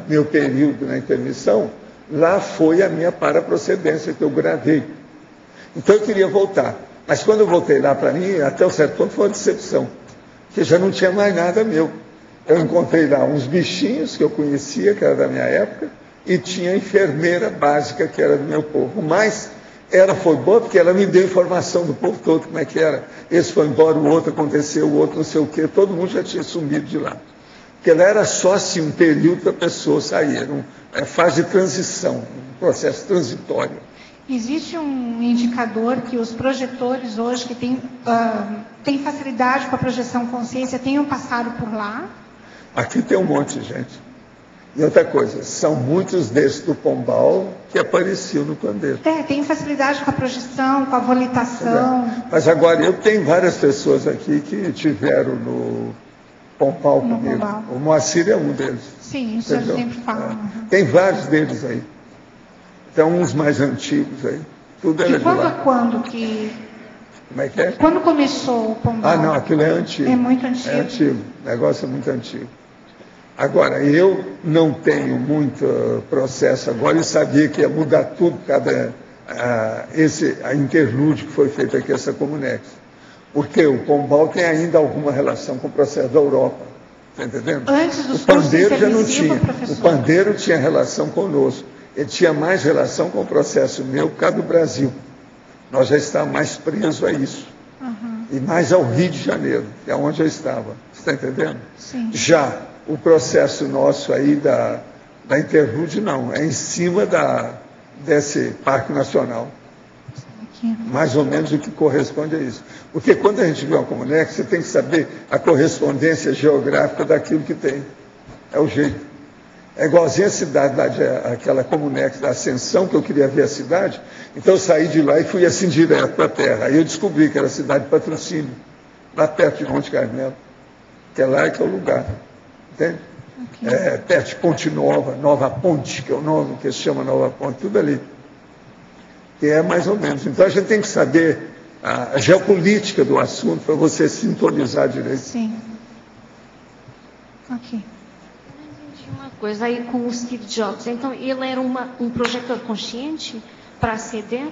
meu período na intermissão, lá foi a minha paraprocedência que eu gravei. Então eu queria voltar. Mas quando eu voltei lá, para mim, até um certo ponto foi uma decepção. Porque já não tinha mais nada meu. Eu encontrei lá uns bichinhos que eu conhecia, que era da minha época, e tinha a enfermeira básica, que era do meu povo. Mas ela foi boa porque ela me deu informação do povo todo, como é que era. Esse foi embora, o outro aconteceu, o outro não sei o quê. Todo mundo já tinha sumido de lá. Porque lá era só assim, um período para a pessoa sair. Era uma fase de transição, um processo transitório. Existe um indicador que os projetores hoje, que têm facilidade com a projeção consciência, tenham passado por lá? Aqui tem um monte de gente. E outra coisa, são muitos desses do Pombal que apareciam no pandeiro. Tem facilidade com a projeção, com a volitação. Mas agora, eu tenho várias pessoas aqui que tiveram no Pombal comigo. Pombal. O Moacir é um deles. Sim, o senhor sempre fala. Tem vários deles aí. Tem uns mais antigos aí. Tudo é de quando a quando que... Como é que é? Quando começou o Pombal? Ah, não, aquilo é antigo. É muito antigo. É antigo, o negócio é muito antigo. Agora, eu não tenho muito processo agora e sabia que ia mudar tudo por causa a interlúdio que foi feito aqui, essa Comunex. Porque o Pombal tem ainda alguma relação com o processo da Europa. Está entendendo? Antes dos o pandeiro já não tinha. Professor. O pandeiro tinha relação conosco. Ele tinha mais relação com o processo meu por causa do Brasil. Nós já estávamos mais presos a isso. Uhum. E mais ao Rio de Janeiro, que é onde eu estava. Você está entendendo? Sim. Já o processo nosso aí da interlúdio, não. É em cima desse Parque Nacional. Aqui. Mais ou menos o que corresponde a isso. Porque quando a gente vê uma Comunex, você tem que saber a correspondência geográfica daquilo que tem. É o jeito. É igualzinho a cidade, aquela Comunex da Ascensão, que eu queria ver a cidade. Então eu saí de lá e fui assim direto para a terra. Aí eu descobri que era a cidade de Patrocínio, lá perto de Monte Carmelo. Que é lá que é o lugar. Entende? Okay. Perto de Ponte Nova, Nova Ponte, que é o nome que se chama Nova Ponte, tudo ali. Que é mais ou menos. Então a gente tem que saber a geopolítica do assunto para você sintonizar direito. Sim. Ok. Uma coisa aí com o Steve Jobs. Então ele era um projetor consciente para aceder?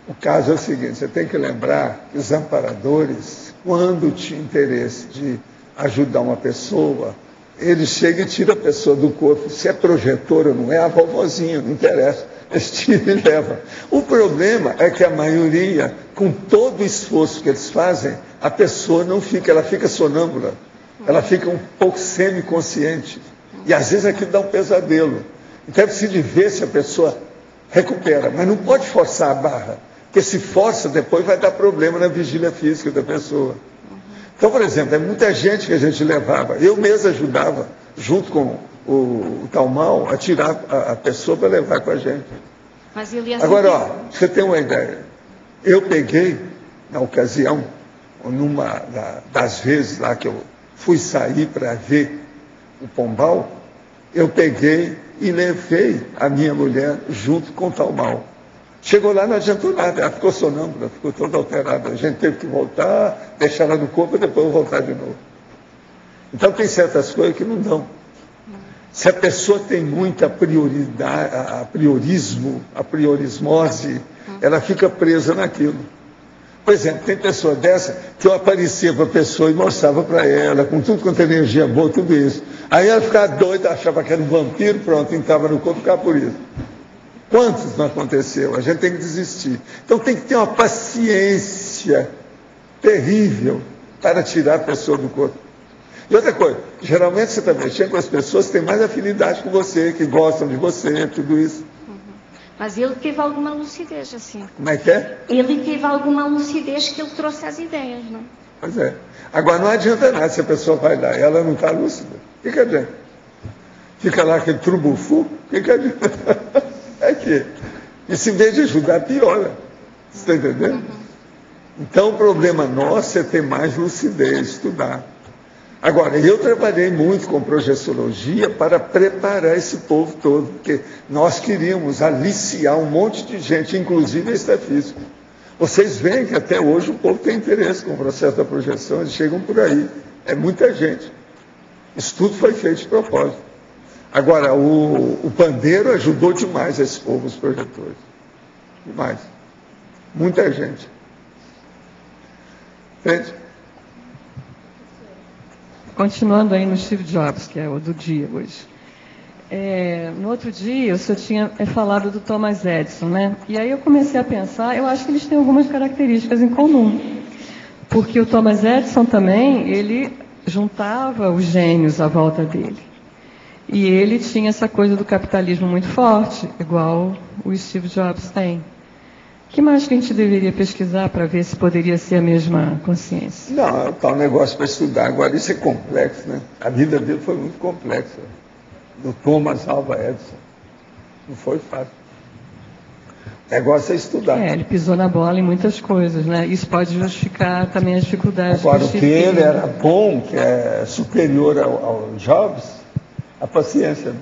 O caso é o seguinte, você tem que lembrar que os amparadores, quando tinham interesse de ajudar uma pessoa, eles chegam e tiram a pessoa do corpo. Se é projetor ou não é, a vovozinha, não interessa. Eles tiram e levam. O problema é que a maioria, com todo o esforço que eles fazem, a pessoa não fica, ela fica sonâmbula. Ela fica um pouco semiconsciente. E às vezes aquilo dá um pesadelo. Então é preciso ver se a pessoa recupera. Mas não pode forçar a barra. Porque se força, depois vai dar problema na vigília física da pessoa. Então, por exemplo, é muita gente que a gente levava. Eu mesmo ajudava, junto com o Talmal, a tirar a pessoa para levar com a gente. Mas ele Agora, você tem uma ideia. Eu peguei, na ocasião, numa das vezes lá que eu fui sair para ver o Pombal, eu peguei e levei a minha mulher junto com o Talmal. Chegou lá, não adiantou nada, ela ficou sonâmbula, ficou toda alterada. A gente teve que voltar, deixar ela no corpo e depois voltar de novo. Então tem certas coisas que não dão. Se a pessoa tem muita prioridade, a priorismose, ela fica presa naquilo. Por exemplo, tem pessoa dessa que eu aparecia para a pessoa e mostrava para ela, com tudo quanto é energia boa, tudo isso. Aí ela ficava doida, achava que era um vampiro, pronto, entrava no corpo e ficava por isso. Quantos não aconteceu? A gente tem que desistir. Então tem que ter uma paciência terrível para tirar a pessoa do corpo. E outra coisa, geralmente você está mexendo com as pessoas que têm mais afinidade com você, que gostam de você, tudo isso. Mas ele teve alguma lucidez, assim. Como é que é? Ele teve alguma lucidez que ele trouxe as ideias, não? Pois é. Agora não adianta nada se a pessoa vai lá e ela não está lúcida. O que adianta? Fica lá aquele trubufu, o que adianta? É que isso, em vez de ajudar, piora. Você está entendendo? Então o problema nosso é ter mais lucidez, estudar. Agora, eu trabalhei muito com projeciologia para preparar esse povo todo, porque nós queríamos aliciar um monte de gente, inclusive extrafísico. Vocês veem que até hoje o povo tem interesse com o processo da projeção, eles chegam por aí. É muita gente. Isso tudo foi feito de propósito. Agora, o pandeiro ajudou demais esse povo, os projetores. Demais. Muita gente. Entende? Continuando aí no Steve Jobs, que é o do dia hoje. No outro dia, o senhor tinha falado do Thomas Edison, né? E aí eu comecei a pensar, eu acho que eles têm algumas características em comum. Porque o Thomas Edison também, ele juntava os gênios à volta dele. E ele tinha essa coisa do capitalismo muito forte, igual o Steve Jobs tem. O que mais que a gente deveria pesquisar para ver se poderia ser a mesma consciência? Não, está um negócio para estudar. Agora, isso é complexo, né? A vida dele foi muito complexa. Do Thomas Alva Edison. Não foi fácil. O negócio é estudar. Ele pisou na bola em muitas coisas, né? Isso pode justificar também as dificuldades. Agora, o que ele era bom, que é superior ao Jobs, a paciência.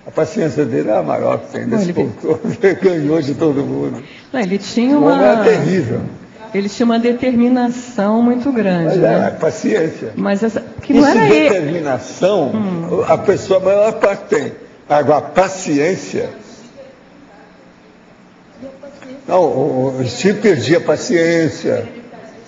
A paciência dele é a maior que tem nesse povo todo. Ele ganhou de todo mundo. Não, ele tinha uma... O homem é terrível. Ele tinha uma determinação muito grande. Mas paciência. Mas essa, que não era determinação, a pessoa, a maior parte tem. Agora, a paciência... Não, o Steve perdia a paciência.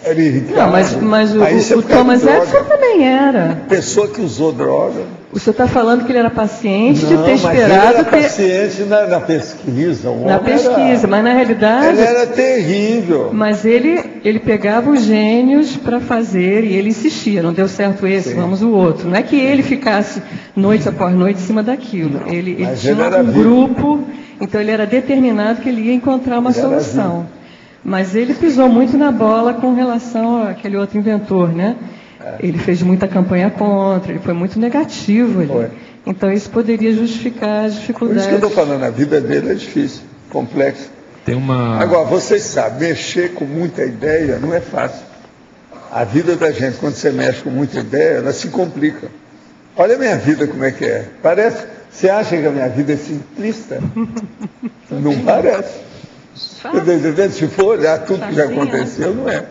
Era irritado. Não, mas o Thomas Edison também era. Pessoa que usou droga. O senhor está falando que ele era paciente de Não, ter esperado... Ele era paciente na pesquisa. Na pesquisa, mas na realidade... Ele era terrível. Mas ele pegava os gênios para fazer e ele insistia. Não deu certo esse, vamos o outro. Não é que ele ficasse noite após noite em cima daquilo. Ele tinha um grupo, então ele era determinado que ele ia encontrar uma solução. Mas ele pisou muito na bola com relação àquele outro inventor, né? Ele fez muita campanha contra, ele foi muito negativo ali. Então isso poderia justificar as dificuldades. Por isso que eu estou falando, a vida dele é difícil, complexa. Agora, vocês sabem, mexer com muita ideia não é fácil. A vida da gente, quando você mexe com muita ideia, ela se complica. Olha a minha vida como é que é. Parece, você acha que a minha vida é simplista? Não parece. Se for olhar tudo que já aconteceu, não é.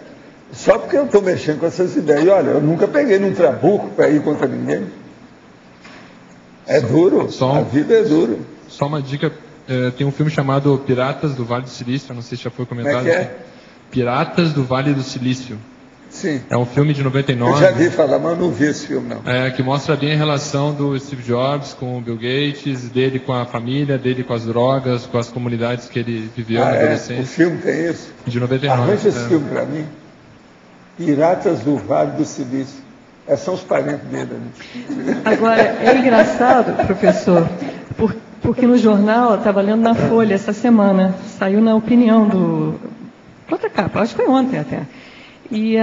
Só porque eu estou mexendo com essas ideias. E olha, eu nunca peguei num trabuco para ir contra ninguém. É duro, a vida é duro. Só uma dica, tem um filme chamado Piratas do Vale do Silício, não sei se já foi comentado. Como é que é? Piratas do Vale do Silício. Sim. É um filme de 99. Eu já vi falar, mas não vi esse filme, não. Que mostra bem a relação do Steve Jobs com o Bill Gates, dele com a família, dele com as drogas, com as comunidades que ele viveu na adolescência. O filme tem isso? De 99. Arranja esse filme para mim. Piratas do Vale do Silício. São os parentes dele. Né? Agora, é engraçado, professor, porque no jornal, estava lendo na Folha essa semana, saiu na opinião do... Outra capa, acho que foi ontem até. E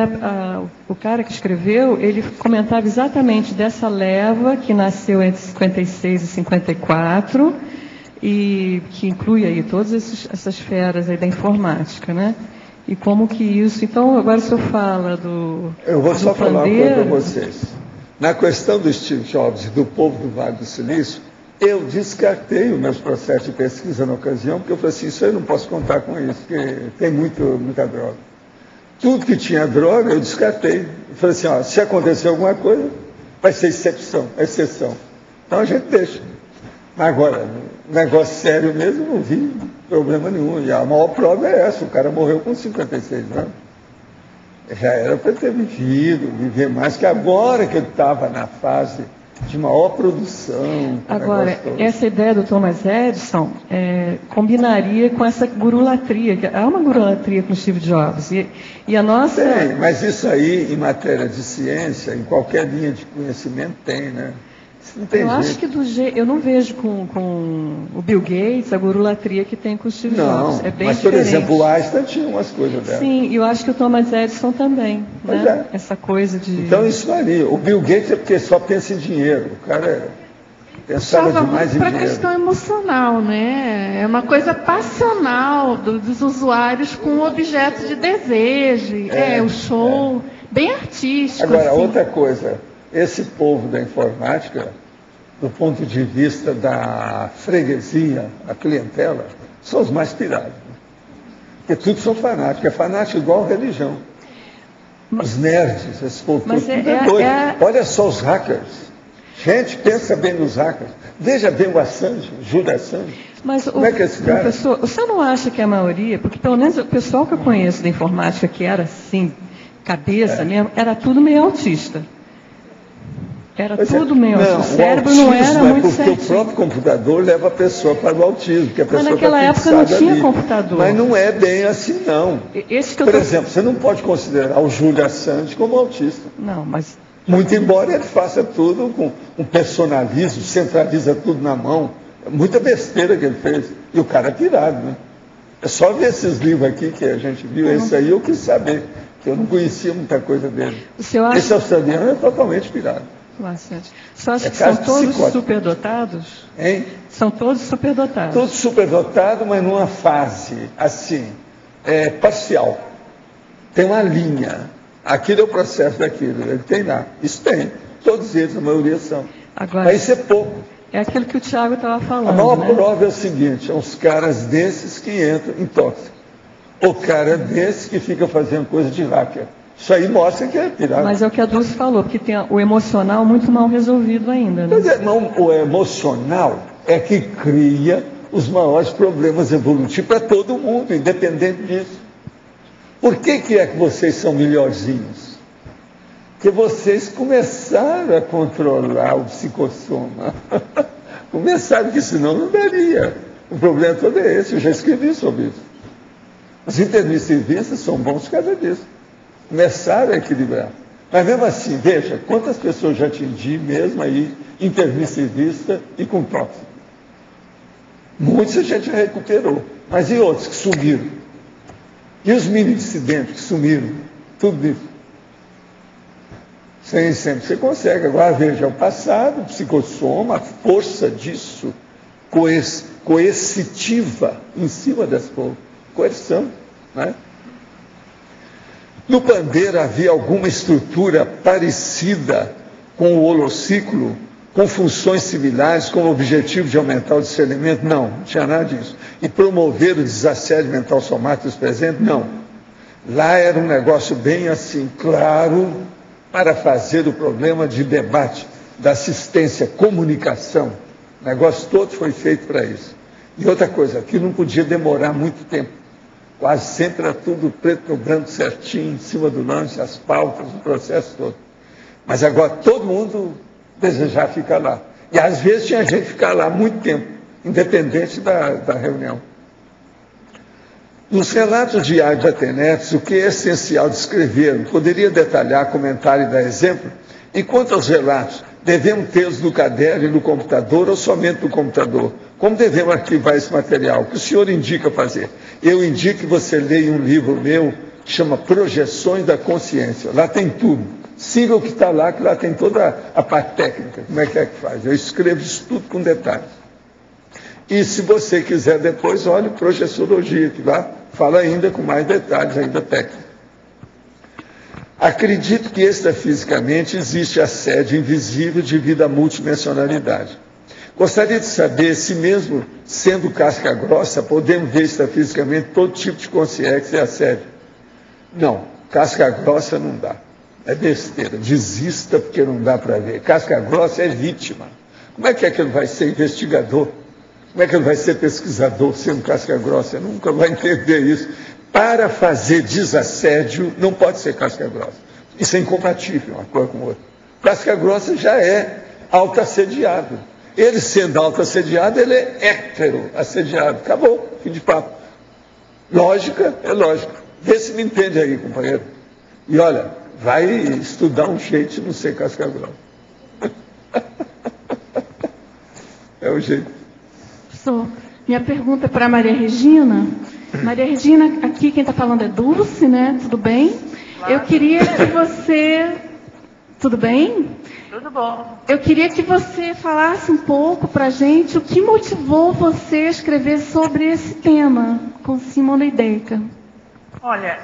o cara que escreveu, ele comentava exatamente dessa leva que nasceu entre 56 e 54, e que inclui aí todas essas feras aí da informática, né? E como que isso... Então, agora o senhor fala do... Eu vou só falar uma coisa para vocês. Na questão do Steve Jobs e do povo do Vale do Silício, eu descartei os meus processos de pesquisa na ocasião, porque eu falei assim, isso eu não posso contar com isso, porque tem muita droga. Tudo que tinha droga, eu descartei. Eu falei assim, se acontecer alguma coisa, vai ser exceção. Então a gente deixa. Agora, negócio sério mesmo, não vi problema nenhum. E a maior prova é essa, o cara morreu com 56 anos. Já era para ter viver mais, que agora que ele estava na fase de maior produção. Agora, essa ideia do Thomas Edison combinaria com essa gurulatria, que há uma gurulatria com o Steve Jobs, e a nossa... Tem, mas isso aí, em matéria de ciência, em qualquer linha de conhecimento, tem, né? Não tem eu jeito. acho que eu não vejo com o Bill Gates a gurulatria que tem com o Steve Jobs. É bem mas, por diferente. exemplo, o Einstein tinha umas coisas dela. Sim, e eu acho que o Thomas Edison também. Né? Essa coisa de... Então isso varia. O Bill Gates é porque só pensa em dinheiro. O cara pensava demais em para dinheiro. questão emocional, né? É uma coisa passional dos usuários com o objeto de desejo. O show, bem artístico. Agora, assim. outra coisa. Esse povo da informática, do ponto de vista da freguesia, a clientela, são os mais pirados. Porque tudo são fanáticos. É fanático igual a religião. Os nerds, esse povo tudo é doido. Olha só os hackers. Gente, pensa bem nos hackers. Veja bem o Assange, o Julian Assange. Mas, como é que é esse cara? Professor, o senhor não acha que a maioria, porque pelo menos o pessoal que eu conheço da informática, que era assim, cabeça mesmo, era tudo meio autista. Era tudo meio autista. O cérebro não era muito porque certinho. o próprio computador leva a pessoa para o autismo. Que a pessoa mas naquela época não tinha ali. computador. Mas não é bem assim, não. Por exemplo, você não pode considerar o Julian Assange como autista. Não, mas... Muito embora ele faça tudo com um personalismo, centraliza tudo na mão. É muita besteira que ele fez. E o cara é pirado, né? É só ver esses livros aqui que a gente viu. Esse aí eu quis saber, que eu não conhecia muita coisa dele. Esse australiano é totalmente pirado. Bastante. Você acha que são todos superdotados? Hein? São todos superdotados. Todos superdotados, mas numa fase, assim, parcial. Tem uma linha. Aquilo é o processo daquilo. Ele tem lá. Isso tem. Todos eles, a maioria são. Agora, mas isso é pouco. É aquilo que o Tiago estava falando. A maior prova é o seguinte, são os caras desses que entram em tóxico. O cara desse que fica fazendo coisa de hacker. Isso aí mostra que é pirata. Mas é o que a Dulce falou, porque tem o emocional muito mal resolvido ainda. Né? Mas o emocional é que cria os maiores problemas evolutivos para todo mundo, independente disso. Por que é que vocês são melhorzinhos? Porque vocês começaram a controlar o psicossoma. Começaram, porque senão não daria. O problema todo é esse, eu já escrevi sobre isso. Os intermissivistas são bons por causa disso. Começaram a equilibrar. Mas mesmo assim, veja, quantas pessoas já atingi mesmo aí, intermissivista e com tóxico. Muitos a gente já recuperou. Mas e outros que sumiram? E os mini-dissidentes que sumiram? Tudo isso. Sempre você consegue. Agora veja, o passado, o psicossoma, a força disso, coercitiva em cima das coisas. Coerção, né? No pandeiro havia alguma estrutura parecida com o holociclo, com funções similares, com o objetivo de aumentar o discernimento? Não, não tinha nada disso. E promover o desassédio mental somático dos presentes? Não. Lá era um negócio bem assim, claro, para fazer o problema de debate, da assistência, comunicação. O negócio todo foi feito para isso. E outra coisa, aquilo não podia demorar muito tempo. Quase sempre era tudo preto no branco, certinho, em cima do lanche, as pautas, o processo todo. Mas agora todo mundo desejava ficar lá. E às vezes tinha gente que ficar lá muito tempo, independente da reunião. Nos relatos diários de Atenetes, o que é essencial descrever, poderia detalhar, comentar e dar exemplo? E quanto aos relatos, devemos tê-los no caderno e no computador ou somente no computador? Como devemos arquivar esse material? O que o senhor indica fazer? Eu indico que você leia um livro meu que chama Projeções da Consciência. Lá tem tudo. Siga o que está lá, que lá tem toda a parte técnica. Como é que faz? Eu escrevo isso tudo com detalhes. E se você quiser depois, olhe Projeciologia, que lá fala ainda com mais detalhes, ainda técnicos. Acredito que extrafisicamente existe a sede invisível devido à multidimensionalidade. Gostaria de saber se mesmo sendo casca grossa, podemos ver extrafisicamente todo tipo de consciência e assédio. Não, casca grossa não dá. É besteira, desista porque não dá para ver. Casca grossa é vítima. Como é que ele vai ser investigador? Como é que ele vai ser pesquisador sendo casca grossa? Ele nunca vai entender isso. Para fazer desassédio, não pode ser casca grossa. Isso é incompatível uma coisa com outra. Casca grossa já é autoassediado. Ele sendo autoassediado, ele é hétero-assediado. Acabou, fim de papo. Lógica é lógica. Vê se me entende aí, companheiro. E olha, vai estudar um jeito de não ser casca grossa. É o jeito. Professor, minha pergunta é para Maria Regina. Maria Regina, aqui quem está falando é Dulce, né? Tudo bem? Claro. Eu queria que você... Tudo bem? Tudo bom. Eu queria que você falasse um pouco para a gente o que motivou você a escrever sobre esse tema com Simone Deika. Olha,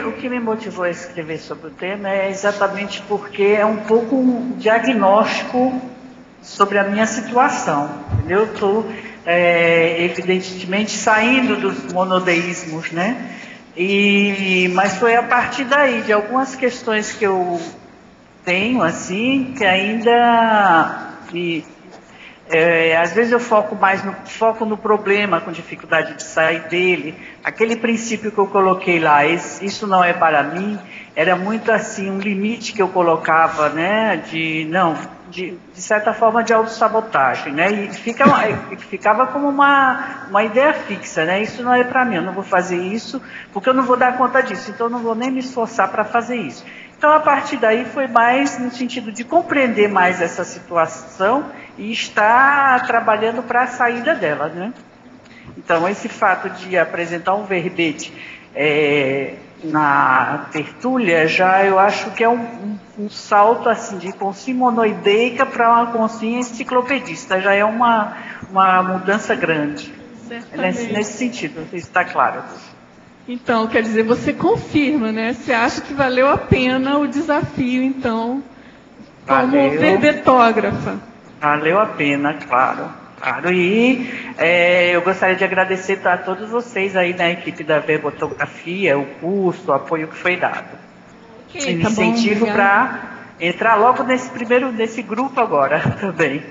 o que me motivou a escrever sobre o tema é exatamente porque é um pouco um diagnóstico sobre a minha situação. Eu estou, evidentemente, saindo dos monodeísmos, né? Mas foi a partir daí, de algumas questões que eu tenho, assim, que ainda... às vezes eu foco no problema, com dificuldade de sair dele. Aquele princípio que eu coloquei lá, isso não é para mim, era muito assim, um limite que eu colocava, né, de certa forma de autossabotagem, né, e ficava como uma ideia fixa, né, isso não é para mim, eu não vou fazer isso, porque eu não vou dar conta disso, então eu não vou nem me esforçar para fazer isso. Então, a partir daí, foi mais no sentido de compreender mais essa situação e estar trabalhando para a saída dela, né? Então, esse fato de apresentar um verbete na tertúlia, eu acho que é um salto assim, de consciência monoideica para uma consciência enciclopedista, já é uma mudança grande. Nesse sentido, isso está claro. Então, quer dizer, você confirma, né? Você acha que valeu a pena o desafio, então, como verbetógrafa? Valeu a pena, claro. E eu gostaria de agradecer a todos vocês aí na equipe da verbotografia, o curso, o apoio que foi dado. Incentivo para entrar logo nesse grupo agora também.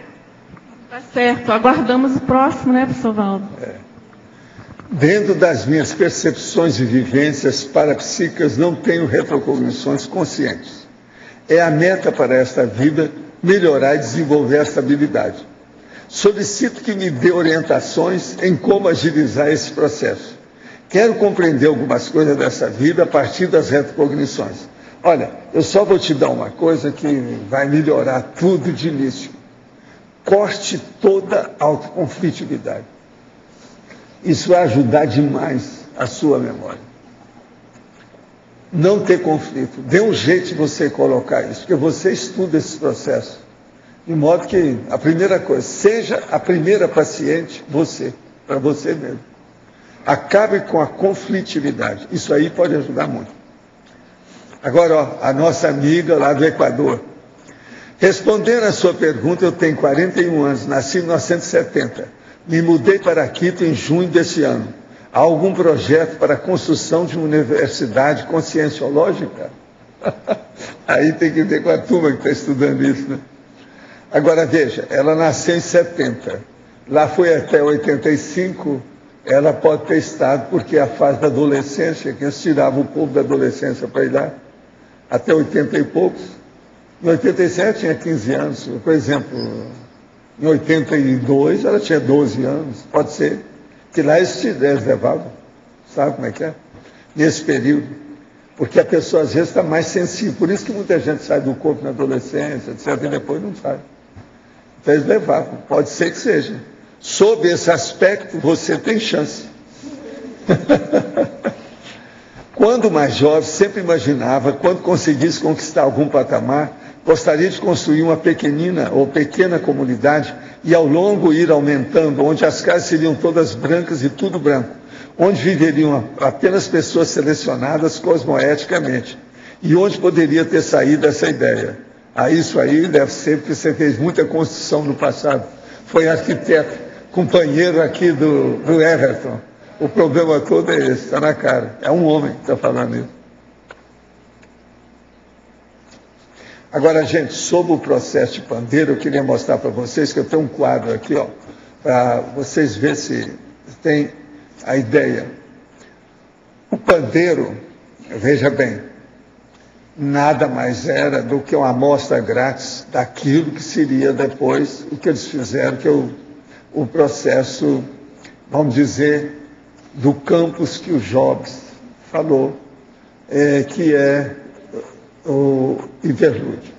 Tá certo. Aguardamos o próximo, né, professor Valdo? Dentro das minhas percepções e vivências parapsíquicas, não tenho retrocognições conscientes. É a meta para esta vida melhorar e desenvolver essa habilidade. Solicito que me dê orientações em como agilizar esse processo. Quero compreender algumas coisas dessa vida a partir das retrocognições. Olha, eu só vou te dar uma coisa que vai melhorar tudo de início. Corte toda autoconflitividade. Isso vai ajudar demais a sua memória. Não ter conflito. Dê um jeito de você colocar isso, porque você estuda esse processo. De modo que, a primeira coisa, seja a primeira paciente você, para você mesmo. Acabe com a conflitividade. Isso aí pode ajudar muito. Agora, a nossa amiga lá do Equador. Respondendo a sua pergunta, eu tenho 41 anos, nasci em 1970. Me mudei para Quito em junho desse ano. Há algum projeto para a construção de uma universidade conscienciológica? Aí tem que ver com a turma que está estudando isso, né? Agora, veja, ela nasceu em 70. Lá foi até 85, ela pode ter estado, porque é a fase da adolescência, que eles tiravam o povo da adolescência para ir lá, até 80 e poucos. Em 87 tinha 15 anos, por exemplo... Em 82, ela tinha 12 anos, pode ser, que lá eles levavam, sabe como é que é? Nesse período, porque a pessoa às vezes está mais sensível, por isso que muita gente sai do corpo na adolescência, etc., e depois não sai. Então eles levavam, pode ser que seja. Sob esse aspecto, você tem chance. Quando mais jovem, sempre imaginava, quando conseguisse conquistar algum patamar, gostaria de construir uma pequenina ou pequena comunidade e ao longo ir aumentando, onde as casas seriam todas brancas e tudo branco, onde viveriam apenas pessoas selecionadas cosmoeticamente e onde poderia ter saído essa ideia. Isso aí deve ser porque você fez muita construção no passado. Foi arquiteto, companheiro aqui do Everton. O problema todo é esse, está na cara. É um homem que está falando isso. Agora, gente, sobre o processo de pandeiro, eu queria mostrar para vocês que eu tenho um quadro aqui, ó, para vocês verem se tem a ideia. O pandeiro, veja bem, nada mais era do que uma amostra grátis daquilo que seria depois o que eles fizeram, que é o processo, vamos dizer, do campus que o Jobs falou, que é o interlúdio.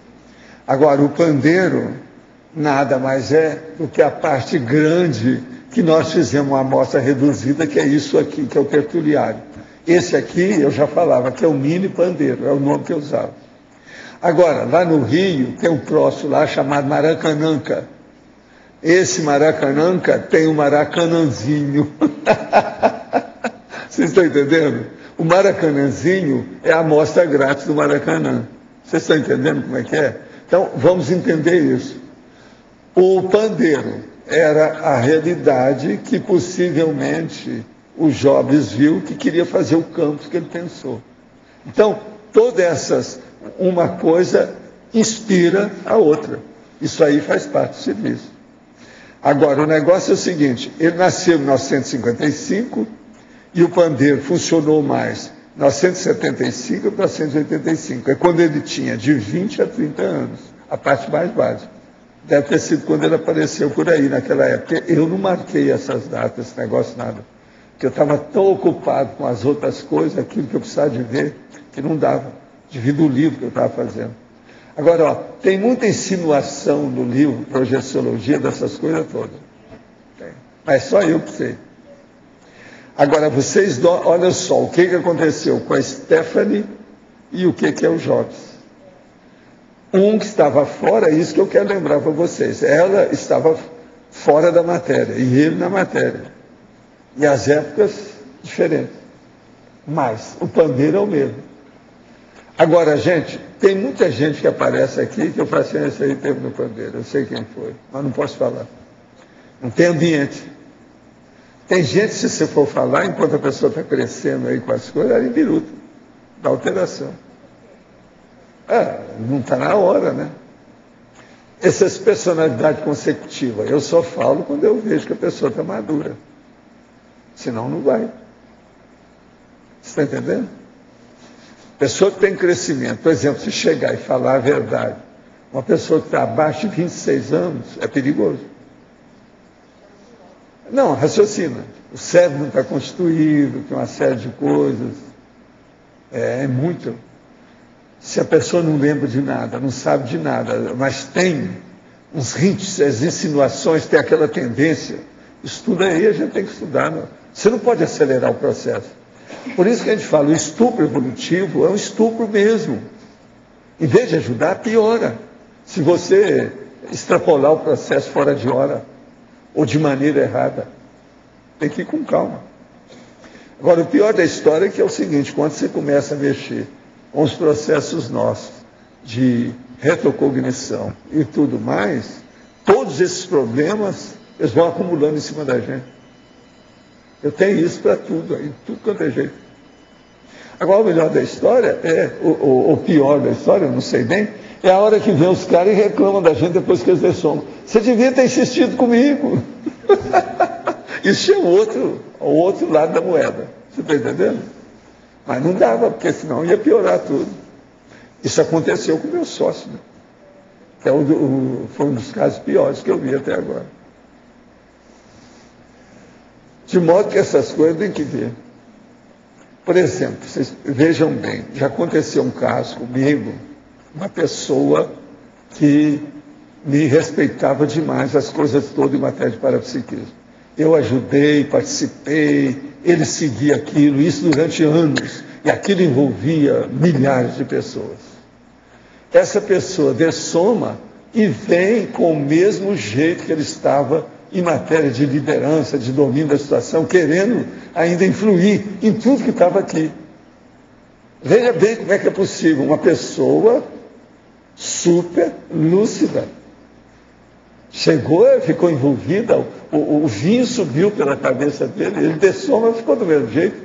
Agora, o pandeiro nada mais é do que a parte grande que nós fizemos uma amostra reduzida, que é isso aqui, que é o tertuliário. Esse aqui, eu já falava, que é o mini pandeiro, é o nome que eu usava. Agora, lá no Rio, tem um troço lá chamado Maracananca. Esse Maracananca tem um Maracanãzinho. Vocês estão entendendo? O Maracanãzinho é a amostra grátis do Maracanã. Vocês estão entendendo como é que é? Então, vamos entender isso. O pandeiro era a realidade que possivelmente o Jobs viu que queria fazer o campus que ele pensou. Então, todas essas, uma coisa inspira a outra. Isso aí faz parte do serviço. Agora, o negócio é o seguinte, ele nasceu em 1955 e o pandeiro funcionou mais em 1975 e 1985. É quando ele tinha de 20 a 30 anos, a parte mais básica. Deve ter sido quando ele apareceu por aí naquela época. Eu não marquei essas datas, esse negócio nada. Porque eu estava tão ocupado com as outras coisas, aquilo que eu precisava de ver, que não dava, de vir do livro que eu estava fazendo. Agora, ó, tem muita insinuação no livro, projeciologia, dessas coisas todas. Tem. Mas só eu que sei. Agora, vocês, olha só, o que aconteceu com a Stephanie e o que é o Jobs. Um que estava fora, é isso que eu quero lembrar para vocês. Ela estava fora da matéria, e ele na matéria. E as épocas diferentes. Mas o pandeiro é o mesmo. Agora, gente, tem muita gente que aparece aqui que eu falo assim, esse aí teve no pandeiro, eu sei quem foi, mas não posso falar. Não tem ambiente. Tem gente, se você for falar, enquanto a pessoa está crescendo aí com as coisas, ela embiruta, dá alteração. Não está na hora, né? Essas personalidades consecutivas, eu só falo quando eu vejo que a pessoa está madura. Senão não vai. Você está entendendo? Pessoa que tem crescimento, por exemplo, se chegar e falar a verdade, uma pessoa que está abaixo de 26 anos, é perigoso. Não, raciocina. O cérebro não está constituído, tem uma série de coisas. É muito. Se a pessoa não lembra de nada, não sabe de nada, mas tem uns hints, as insinuações, tem aquela tendência, estuda aí, a gente tem que estudar. Não? Você não pode acelerar o processo. Por isso que a gente fala, o estupro evolutivo é um estupro mesmo. Em vez de ajudar, piora. Se você extrapolar o processo fora de hora, ou de maneira errada, tem que ir com calma. Agora, o pior da história é que é o seguinte, quando você começa a mexer com os processos nossos de retrocognição e tudo mais, todos esses problemas, eles vão acumulando em cima da gente. Eu tenho isso para tudo, aí, tudo quanto é jeito. Agora, o melhor da história é, o pior da história, eu não sei bem, é a hora que vem os caras e reclamam da gente depois que eles dessomam. Você devia ter insistido comigo. Isso é o outro lado da moeda. Você está entendendo? Mas não dava, porque senão ia piorar tudo. Isso aconteceu com o meu sócio, né? Que foi um dos casos piores que eu vi até agora. De modo que essas coisas tem que ver. Por exemplo, vocês vejam bem, já aconteceu um caso comigo, uma pessoa que me respeitava demais as coisas todas em matéria de parapsiquismo. Eu ajudei, participei, ele seguia aquilo, isso durante anos, e aquilo envolvia milhares de pessoas. Essa pessoa dessoma e vem com o mesmo jeito que ele estava em matéria de liderança, de domínio da situação, querendo ainda influir em tudo que estava aqui. Veja bem como é que é possível uma pessoa super lúcida. Chegou, ficou envolvida, o vinho subiu pela cabeça dele, ele dessoma e ficou do mesmo jeito.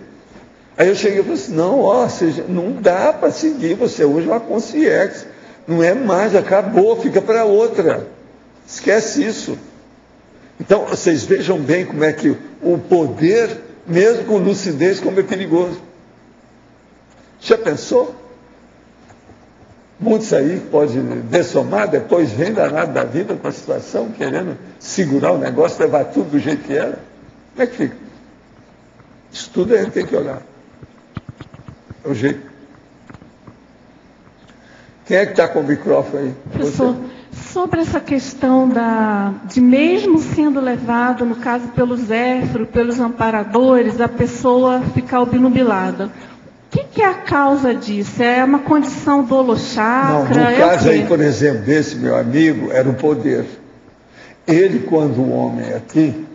Aí eu cheguei e falei assim, não dá para seguir, você hoje é uma consciência. Não é mais, acabou, fica para outra. Esquece isso. Então, vocês vejam bem como é que o poder, mesmo com lucidez, como é perigoso. Já pensou? Muitos aí podem dessomar, depois vem danado da vida com a situação, querendo segurar o negócio, levar tudo do jeito que era. Como é que fica? Isso tudo a gente tem que olhar. É o jeito. Quem é que está com o microfone aí? Professor, sobre essa questão de mesmo sendo levado, no caso pelos éfros, pelos amparadores, a pessoa ficar obnubilada. O que é a causa disso? É uma condição do holochakra? Não, no caso aí, por exemplo, desse meu amigo, era o poder. Ele, quando o homem aqui,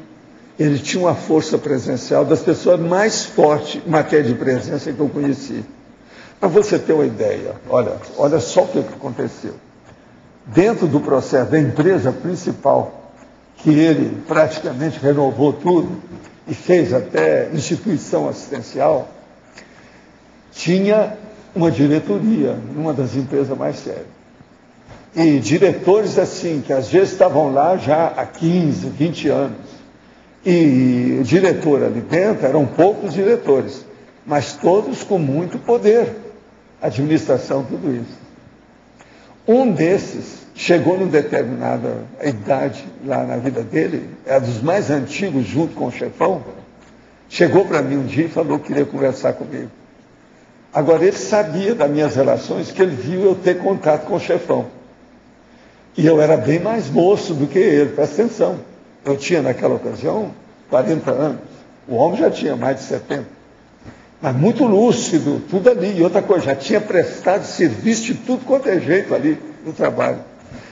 ele tinha uma força presencial das pessoas mais fortes em matéria de presença que eu conheci. Para você ter uma ideia, olha só o que aconteceu. Dentro do processo da empresa principal, que ele praticamente renovou tudo e fez até instituição assistencial, tinha uma diretoria, numa das empresas mais sérias. E diretores assim, que às vezes estavam lá já há 15, 20 anos. E o diretor ali dentro, eram poucos diretores, mas todos com muito poder. Administração, tudo isso. Um desses chegou numa determinada idade lá na vida dele, era dos mais antigos, junto com o chefão, chegou para mim um dia e falou que queria conversar comigo. Agora, ele sabia das minhas relações, que ele viu eu ter contato com o chefão. E eu era bem mais moço do que ele, presta atenção. Eu tinha, naquela ocasião, 40 anos. O homem já tinha mais de 70. Mas muito lúcido, tudo ali. E outra coisa, já tinha prestado serviço de tudo quanto é jeito ali no trabalho.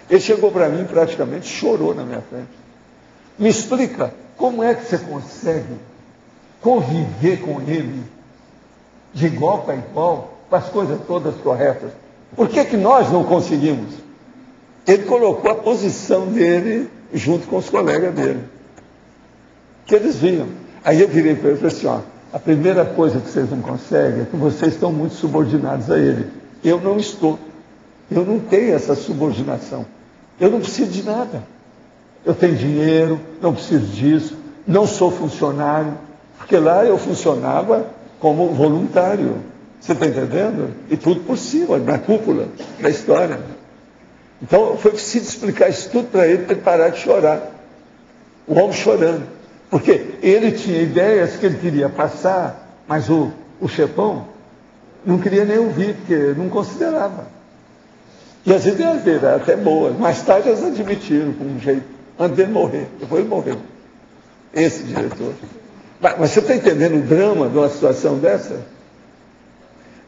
Ele chegou para mim e praticamente chorou na minha frente. Me explica, como é que você consegue conviver com ele de igual para igual, com as coisas todas corretas? Por que nós não conseguimos? Ele colocou a posição dele junto com os colegas dele, que eles viam. Aí eu virei para ele e falei assim, ó, a primeira coisa que vocês não conseguem é que vocês estão muito subordinados a ele. Eu não estou. Eu não tenho essa subordinação. Eu não preciso de nada. Eu tenho dinheiro, não preciso disso, não sou funcionário, porque lá eu funcionava como voluntário. Você está entendendo? E tudo por cima, na cúpula da história. Então foi preciso explicar isso tudo para ele parar de chorar. O homem chorando. Porque ele tinha ideias que ele queria passar, mas o chefão não queria nem ouvir, porque não considerava. E as ideias dele eram até boas. Mais tarde eles admitiram com um jeito, antes dele morrer. Depois ele morreu. Esse diretor. Mas você está entendendo o drama de uma situação dessa?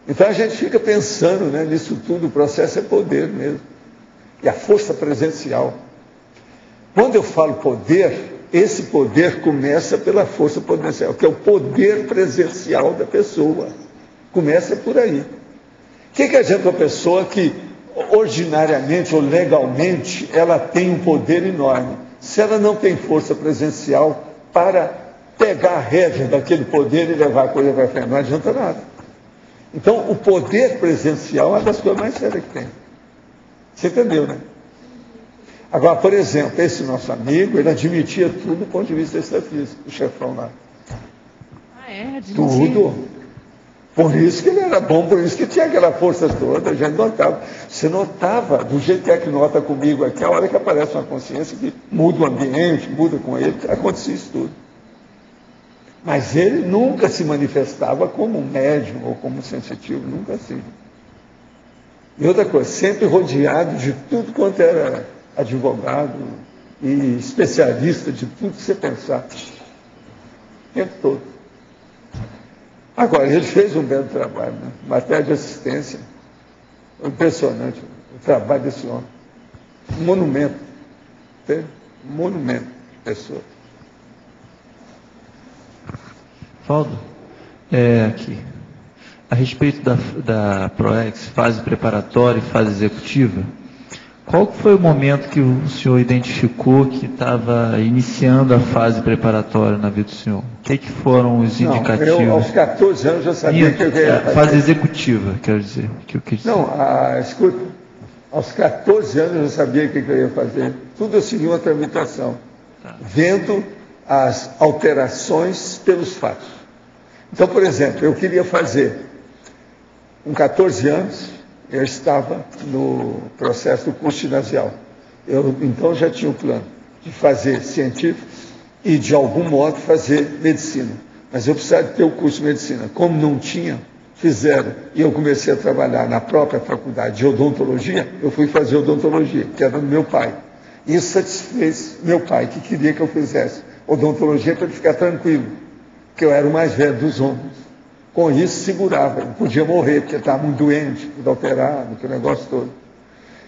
Então a gente fica pensando, né, nisso tudo, o processo é poder mesmo. E a força presencial. Quando eu falo poder, esse poder começa pela força potencial, que é o poder presencial da pessoa. Começa por aí. O que adianta uma pessoa que, ordinariamente ou legalmente, ela tem um poder enorme, se ela não tem força presencial para pegar a rédea daquele poder e levar a coisa para frente? Não adianta nada. Então, o poder presencial é uma das coisas mais sérias que tem. Você entendeu, né? Agora, por exemplo, esse nosso amigo, ele admitia tudo do ponto de vista extrafísico, o chefão lá. Ah, é? Admitia? Tudo. Por isso que ele era bom, por isso que tinha aquela força toda, a gente notava. Você notava, do jeito que é que nota comigo aqui, a hora que aparece uma consciência que muda o ambiente, muda com ele, acontecia isso tudo. Mas ele nunca se manifestava como um médium ou como um sensitivo, nunca assim. E outra coisa, sempre rodeado de tudo quanto era advogado e especialista de tudo que você pensar. O tempo todo. Agora, ele fez um belo trabalho, né? Matéria de assistência. Impressionante o trabalho desse homem. Um monumento. Entende? Um monumento de pessoa. Valdo, aqui. A respeito da PROEX, fase preparatória e fase executiva, qual foi o momento que o senhor identificou que estava iniciando a fase preparatória na vida do senhor? O que foram os indicativos? Eu, aos 14 anos, já sabia que eu ia fazer. Fase executiva, quero dizer. Que eu quis dizer. Não, escuta, Aos 14 anos eu já sabia o que eu ia fazer. Tudo eu segui uma tramitação, vendo as alterações pelos fatos. Então, por exemplo, eu queria fazer, com 14 anos, eu estava no processo do curso ginasial. Eu, então, já tinha o plano de fazer científico e, de algum modo, fazer medicina. Mas eu precisava ter o curso de medicina. Como não tinha, fizeram. E eu comecei a trabalhar na própria faculdade de odontologia. Eu fui fazer odontologia, que era do meu pai. Isso satisfez meu pai, que queria que eu fizesse odontologia para ele ficar tranquilo, que eu era o mais velho dos homens. Com isso, segurava. Eu podia morrer, porque estava muito doente, tudo alterado, aquele negócio todo.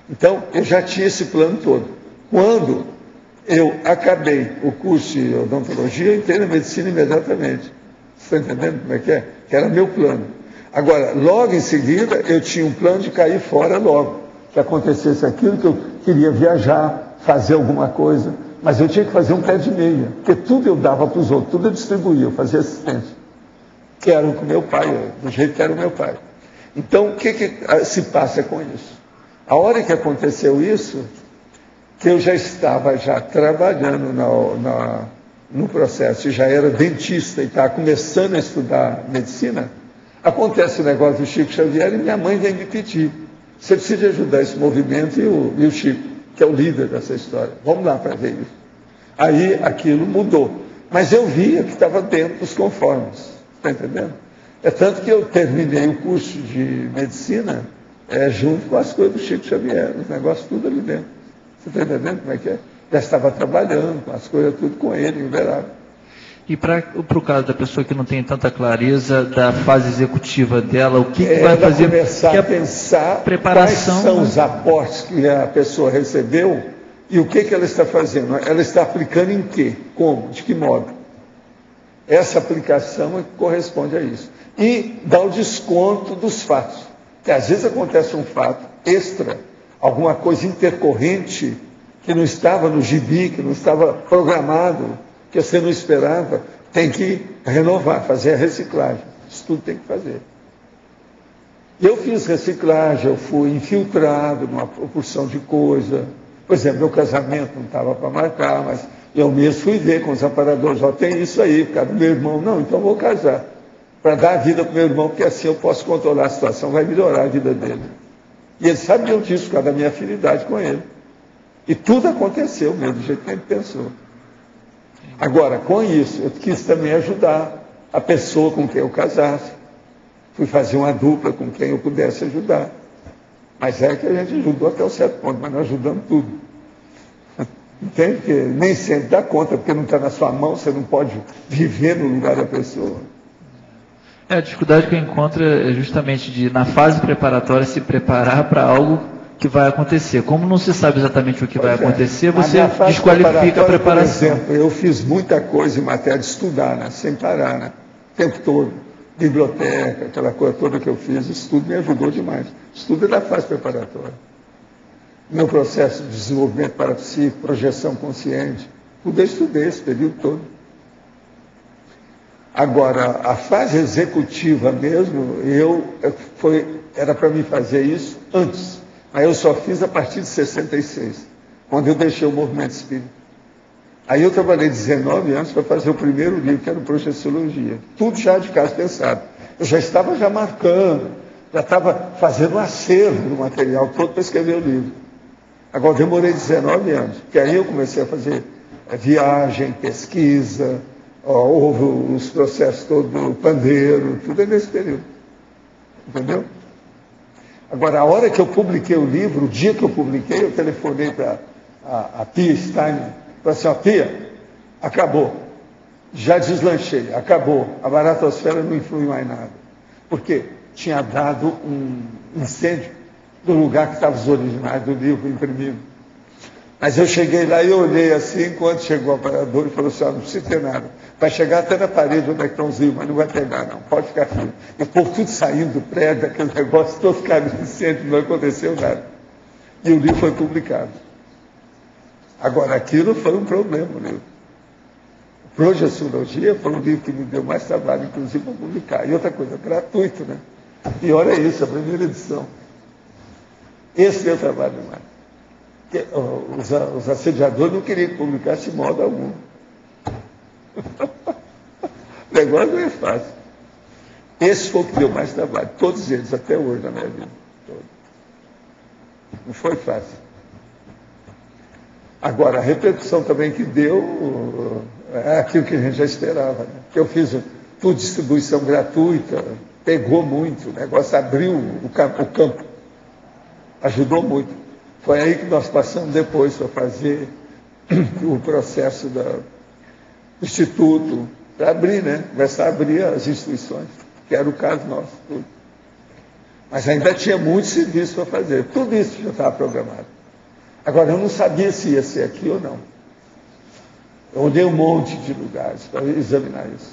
Então, eu já tinha esse plano todo. Quando eu acabei o curso de odontologia, eu entrei na medicina imediatamente. Você está entendendo como é? Que era meu plano. Agora, logo em seguida, eu tinha um plano de cair fora logo. Que acontecesse aquilo, que eu queria viajar, fazer alguma coisa. Mas eu tinha que fazer um pé de meia. Porque tudo eu dava para os outros, tudo eu distribuía, eu fazia assistência. Que era com meu pai, do jeito que era o meu pai. Então, o que se passa com isso? A hora que aconteceu isso, que eu já estava trabalhando no processo, já era dentista e estava começando a estudar medicina, acontece o negócio do Chico Xavier e minha mãe vem me pedir. Você precisa ajudar esse movimento e o Chico, que é o líder dessa história. Vamos lá para ver isso. Aí aquilo mudou. Mas eu via que estava dentro dos conformes. Está entendendo? É tanto que eu terminei o curso de medicina junto com as coisas do Chico Xavier, os negócios tudo ali dentro. Você está entendendo como é que é? Já estava trabalhando com as coisas tudo com ele, liberado. E para o caso da pessoa que não tem tanta clareza da fase executiva dela, o que vai fazer? Começar a pensar preparação, quais são os aportes que a pessoa recebeu e o que ela está fazendo. Ela está aplicando em quê? Como? De que modo? Essa aplicação é que corresponde a isso. E dá o desconto dos fatos. Porque às vezes acontece um fato extra, alguma coisa intercorrente que não estava no gibi, que não estava programado, que você não esperava, tem que renovar, fazer a reciclagem. Isso tudo tem que fazer. Eu fiz reciclagem, eu fui infiltrado numa proporção de coisa. Por exemplo, meu casamento não estava para marcar, mas eu mesmo fui ver com os amparadores, tem isso aí, por causa do meu irmão. Não, então vou casar. Para dar a vida para o meu irmão, porque assim eu posso controlar a situação, vai melhorar a vida dele. E eles sabiam disso, por causa da minha afinidade com ele. E tudo aconteceu mesmo, do jeito que ele pensou. Agora, com isso, eu quis também ajudar a pessoa com quem eu casasse. Fui fazer uma dupla com quem eu pudesse ajudar. Mas é que a gente ajudou até um certo ponto, mas nós ajudamos tudo. Entende? Porque nem sempre dá conta, porque não está na sua mão, você não pode viver no lugar da pessoa. A dificuldade que eu encontro é justamente de, na fase preparatória, se preparar para algo que vai acontecer. Como não se sabe exatamente o que vai acontecer, você desqualifica a preparação. Por exemplo, eu fiz muita coisa em matéria de estudar, né? Sem parar, né? O tempo todo. Biblioteca, aquela coisa toda que eu fiz, isso tudo me ajudou demais. Estudo é da fase preparatória. Meu processo de desenvolvimento parapsíquico, projeção consciente, tudo eu estudei esse período todo. Agora, a fase executiva mesmo, era para mim fazer isso antes, mas eu só fiz a partir de 66, quando eu deixei o movimento espírita. Aí eu trabalhei 19 anos para fazer o primeiro livro, que era o Projeciologia. Tudo já de caso pensado. Eu já estava marcando, já estava fazendo um acervo do material todo para escrever o livro. Agora, demorei 19 anos, porque aí eu comecei a fazer viagem, pesquisa, houve os processos todos do pandeiro, tudo é nesse período. Entendeu? Agora, a hora que eu publiquei o livro, o dia que eu publiquei, eu telefonei para a Pia Steiner, falei assim, Pia, acabou, já deslanchei, acabou, a baratosfera não influi mais nada. Por quê? Tinha dado um incêndio do lugar que estavam os originais do livro imprimido. Mas eu cheguei lá e olhei assim, quando chegou o aparador e falou assim, não precisa ter nada. Vai chegar até na parede onde é que estão os livros, mas não vai pegar não, pode ficar firme. E o povo tudo saindo do prédio, aquele negócio, todo caindo no centro, não aconteceu nada. E o livro foi publicado. Agora, aquilo foi um problema, o livro. Projeciologia foi um livro que me deu mais trabalho, inclusive, para publicar. E outra coisa, gratuito, né? E olha isso, a primeira edição. Esse deu trabalho demais. Os assediadores não queriam publicar de modo algum. O negócio não é fácil. Esse foi o que deu mais trabalho. Todos eles, até hoje, na minha vida. Não foi fácil. Agora, a repercussão também que deu é aquilo que a gente já esperava. Né? Eu fiz tudo distribuição gratuita, pegou muito, o negócio abriu o campo, ajudou muito. Foi aí que nós passamos depois para fazer o processo do Instituto, para abrir, né? Começar a abrir as instituições, que era o caso nosso. Tudo. Mas ainda tinha muito serviço para fazer. Tudo isso já estava programado. Agora, eu não sabia se ia ser aqui ou não. Eu olhei um monte de lugares para examinar isso.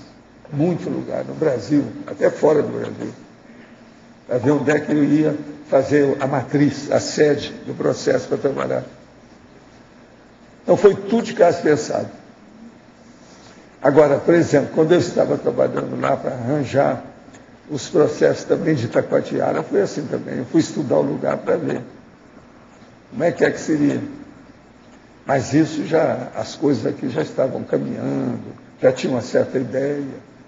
Muito lugar, no Brasil, até fora do Brasil. Para ver onde é que eu ia fazer a matriz, a sede do processo para trabalhar. Então, foi tudo de caso pensado. Agora, por exemplo, quando eu estava trabalhando lá para arranjar os processos também de Itacoatiara, foi assim também. Eu fui estudar o lugar para ver como é que seria. Mas isso já, as coisas aqui já estavam caminhando, já tinha uma certa ideia.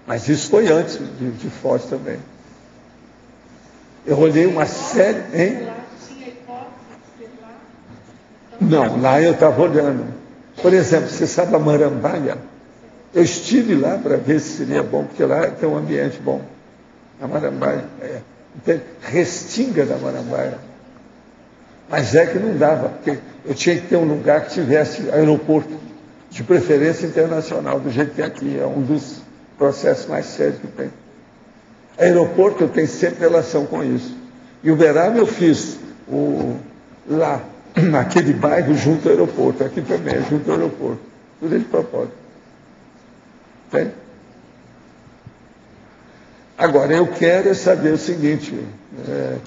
Mas isso foi antes de Foz também. Eu olhei uma série, hein? Não, lá eu estava olhando. Por exemplo, você sabe a Marambaia? Eu estive lá para ver se seria bom, porque lá tem um ambiente bom. A Marambaia, tem Restinga da Marambaia. Mas é que não dava, porque eu tinha que ter um lugar que tivesse aeroporto, de preferência internacional, do jeito que é aqui, é um dos processos mais sérios que tem. Aeroporto, eu tenho sempre relação com isso. E Uberaba eu fiz lá, naquele bairro, junto ao aeroporto. Aqui também é junto ao aeroporto. Tudo de propósito. Tem? Agora, eu quero saber o seguinte,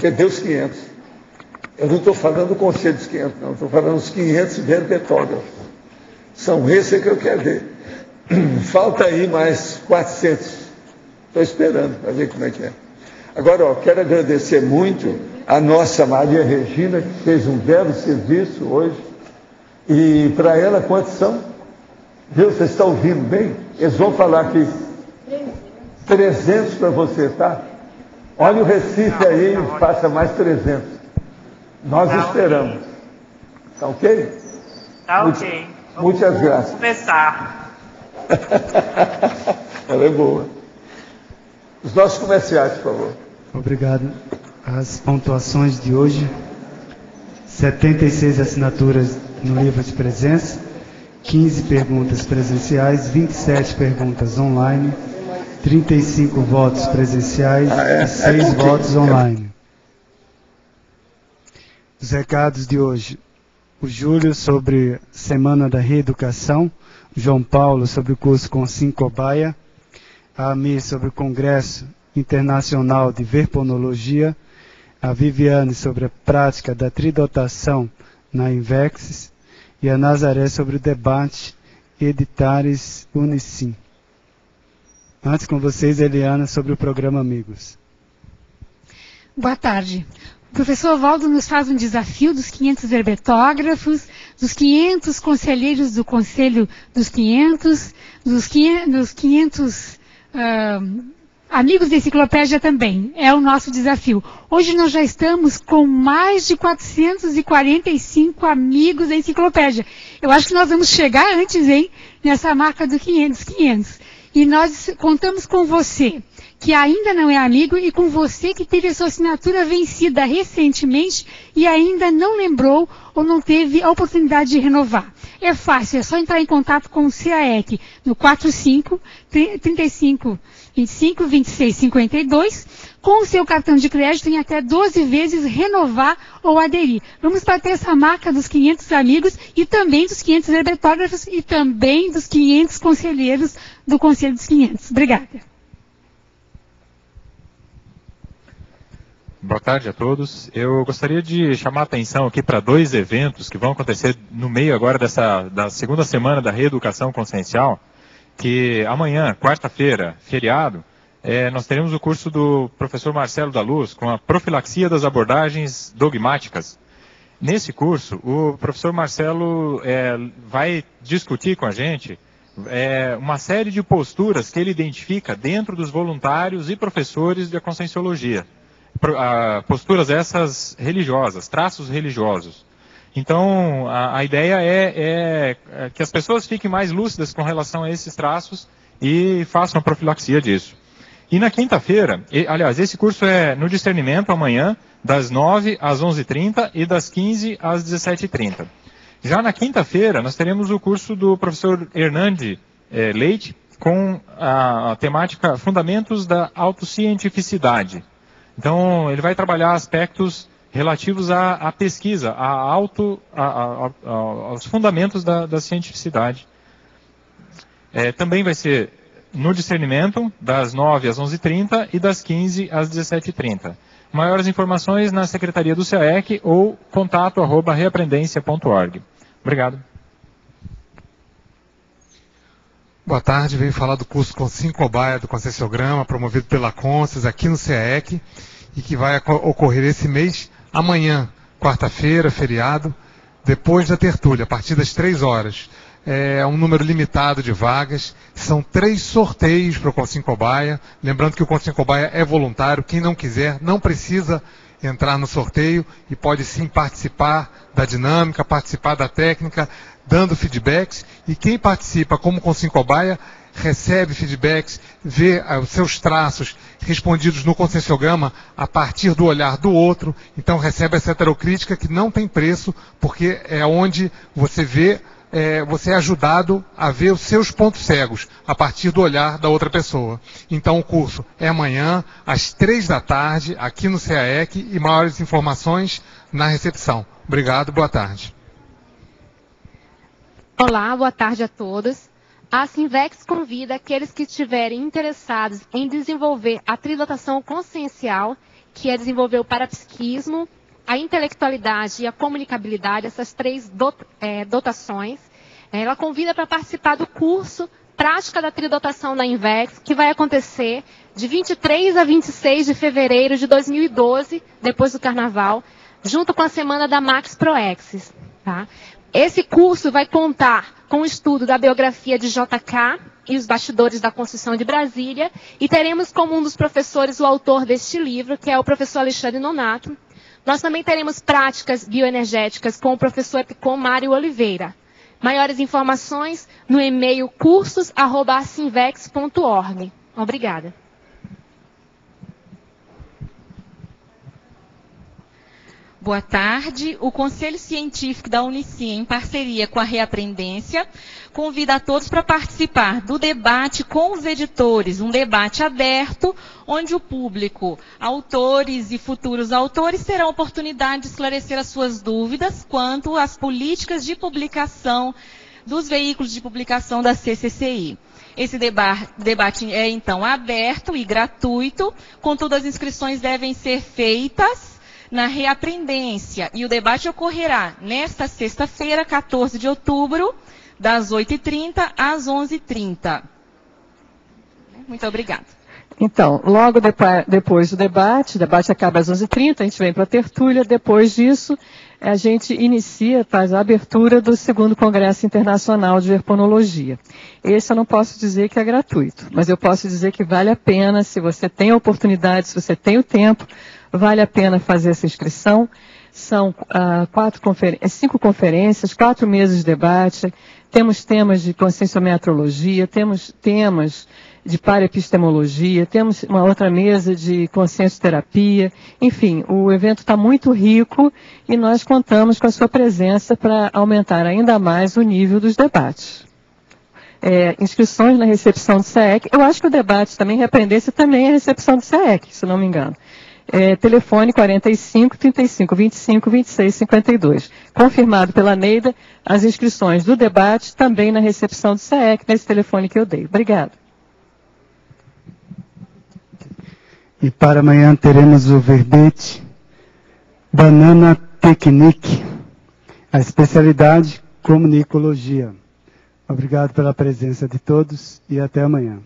cadê os 500? Eu não estou falando do Conselho dos 500, não. Estou falando dos 500 verbetógrafos. São esses que eu quero ver. Falta aí mais 400. Estou esperando para ver como é que é. Agora, quero agradecer muito a nossa Maria Regina, que fez um belo serviço hoje. E para ela, quantos são? Viu? Vocês estão ouvindo bem? Eles vão falar aqui. 300 para você, tá? Olha o Recife aí e passa mais 300. Nós esperamos. Tá ok? Tá ok. Muitas graças. Vamos começar. Ela é boa. Os nossos comerciais, por favor. Obrigado. As pontuações de hoje: 76 assinaturas no livro de presença, 15 perguntas presenciais, 27 perguntas online, 35 votos presenciais e 6 votos online. Os recados de hoje: o Júlio sobre Semana da Reeducação, o João Paulo sobre o curso Consim Cobaia, a Amir sobre o Congresso Internacional de Verponologia, a Viviane sobre a prática da tridotação na Invexis e a Nazaré sobre o debate Editares Unicim. Antes com vocês, Eliana, sobre o programa Amigos. Boa tarde. O professor Valdo nos faz um desafio dos 500 herbetógrafos, dos 500 conselheiros do Conselho dos 500, dos 500 amigos da enciclopédia também. É o nosso desafio. Hoje nós já estamos com mais de 445 amigos da enciclopédia. Eu acho que nós vamos chegar antes, hein, nessa marca dos 500. E nós contamos com você, que ainda não é amigo, e com você que teve a sua assinatura vencida recentemente e ainda não lembrou ou não teve a oportunidade de renovar. É fácil, é só entrar em contato com o CAEC no 45 35 25 26 52, com o seu cartão de crédito em até 12 vezes renovar ou aderir. Vamos bater essa marca dos 500 amigos e também dos 500 herbetógrafos e também dos 500 conselheiros do Conselho dos 500. Obrigada. Boa tarde a todos. Eu gostaria de chamar a atenção aqui para 2 eventos que vão acontecer no meio agora da segunda semana da reeducação consciencial, que amanhã, quarta-feira, feriado, nós teremos o curso do professor Marcelo da Luz com a profilaxia das abordagens dogmáticas. Nesse curso, o professor Marcelo vai discutir com a gente uma série de posturas que ele identifica dentro dos voluntários e professores da Conscienciologia. Posturas essas religiosas, traços religiosos. Então, a ideia é que as pessoas fiquem mais lúcidas com relação a esses traços e façam a profilaxia disso. E na quinta-feira, aliás, esse curso é no discernimento amanhã, das 9 às 11h30 e das 15 às 17h30. Já na quinta-feira, nós teremos o curso do professor Hernande Leite, com a temática Fundamentos da Autocientificidade. Então, ele vai trabalhar aspectos relativos à pesquisa, aos fundamentos da cientificidade. Também vai ser no discernimento, das 9 às 11h30 e das 15 às 17h30. Maiores informações na Secretaria do CAEC ou contato@reaprendência.org. Obrigado. Boa tarde, venho falar do curso Consciência Cobaia do Conscienciograma, promovido pela Consciência aqui no CAEC, e que vai ocorrer esse mês, amanhã, quarta-feira, feriado, depois da tertúlia, a partir das 3 horas. É um número limitado de vagas, são 3 sorteios para o Consciência Cobaia, lembrando que o Consciência Cobaia é voluntário, quem não quiser não precisa entrar no sorteio e pode sim participar da dinâmica, participar da técnica, dando feedbacks, e quem participa como Consciência Cobaia recebe feedbacks, vê os seus traços respondidos no conscienciograma a partir do olhar do outro, então recebe essa heterocrítica que não tem preço, porque é onde você vê, você é ajudado a ver os seus pontos cegos, a partir do olhar da outra pessoa. Então o curso é amanhã, às 3 da tarde, aqui no CAEC, e maiores informações na recepção. Obrigado, boa tarde. Olá, boa tarde a todos. A Sinvex convida aqueles que estiverem interessados em desenvolver a tridotação consciencial, que é desenvolver o parapsiquismo, a intelectualidade e a comunicabilidade, essas 3 dotações. Ela convida para participar do curso Prática da Tridotação da Invex, que vai acontecer de 23 a 26 de fevereiro de 2012, depois do Carnaval, junto com a semana da Max Proexis. Tá? Esse curso vai contar com o estudo da biografia de JK e os bastidores da Construção de Brasília, e teremos como um dos professores o autor deste livro, que é o professor Alexandre Nonato. Nós também teremos práticas bioenergéticas com o professor Epicom Mário Oliveira. Maiores informações no e-mail cursos@sinvex.org. Obrigada. Boa tarde. O Conselho Científico da Unicim, em parceria com a Reaprendência, convida a todos para participar do debate com os editores, um debate aberto, onde o público, autores e futuros autores, terão a oportunidade de esclarecer as suas dúvidas quanto às políticas de publicação dos veículos de publicação da CCCI. Esse debate é, então, aberto e gratuito, contudo, as inscrições devem ser feitas na Reaprendência, e o debate ocorrerá nesta sexta-feira, 14 de outubro, das 8h30 às 11h30. Muito obrigada. Então, logo depois do debate, o debate acaba às 11h30, a gente vem para a tertúlia, depois disso, a gente faz a abertura do 2º Congresso Internacional de Herponologia. Esse eu não posso dizer que é gratuito, mas eu posso dizer que vale a pena, se você tem a oportunidade, se você tem o tempo, vale a pena fazer essa inscrição. São 5 conferências, 4 meses de debate, temos temas de conscienciometrologia, temos temas de paraepistemologia, temos uma outra mesa de consciencioterapia, enfim, o evento está muito rico e nós contamos com a sua presença para aumentar ainda mais o nível dos debates. Inscrições na recepção do CAEC, eu acho que o debate também, Reaprendência, também é a recepção do CAEC, se não me engano. Telefone 45 35 25 26 52. Confirmado pela Neida, as inscrições do debate também na recepção do CAEC, nesse telefone que eu dei. Obrigada. E para amanhã teremos o verbete Banana Technique, a especialidade comunicologia. Obrigado pela presença de todos e até amanhã.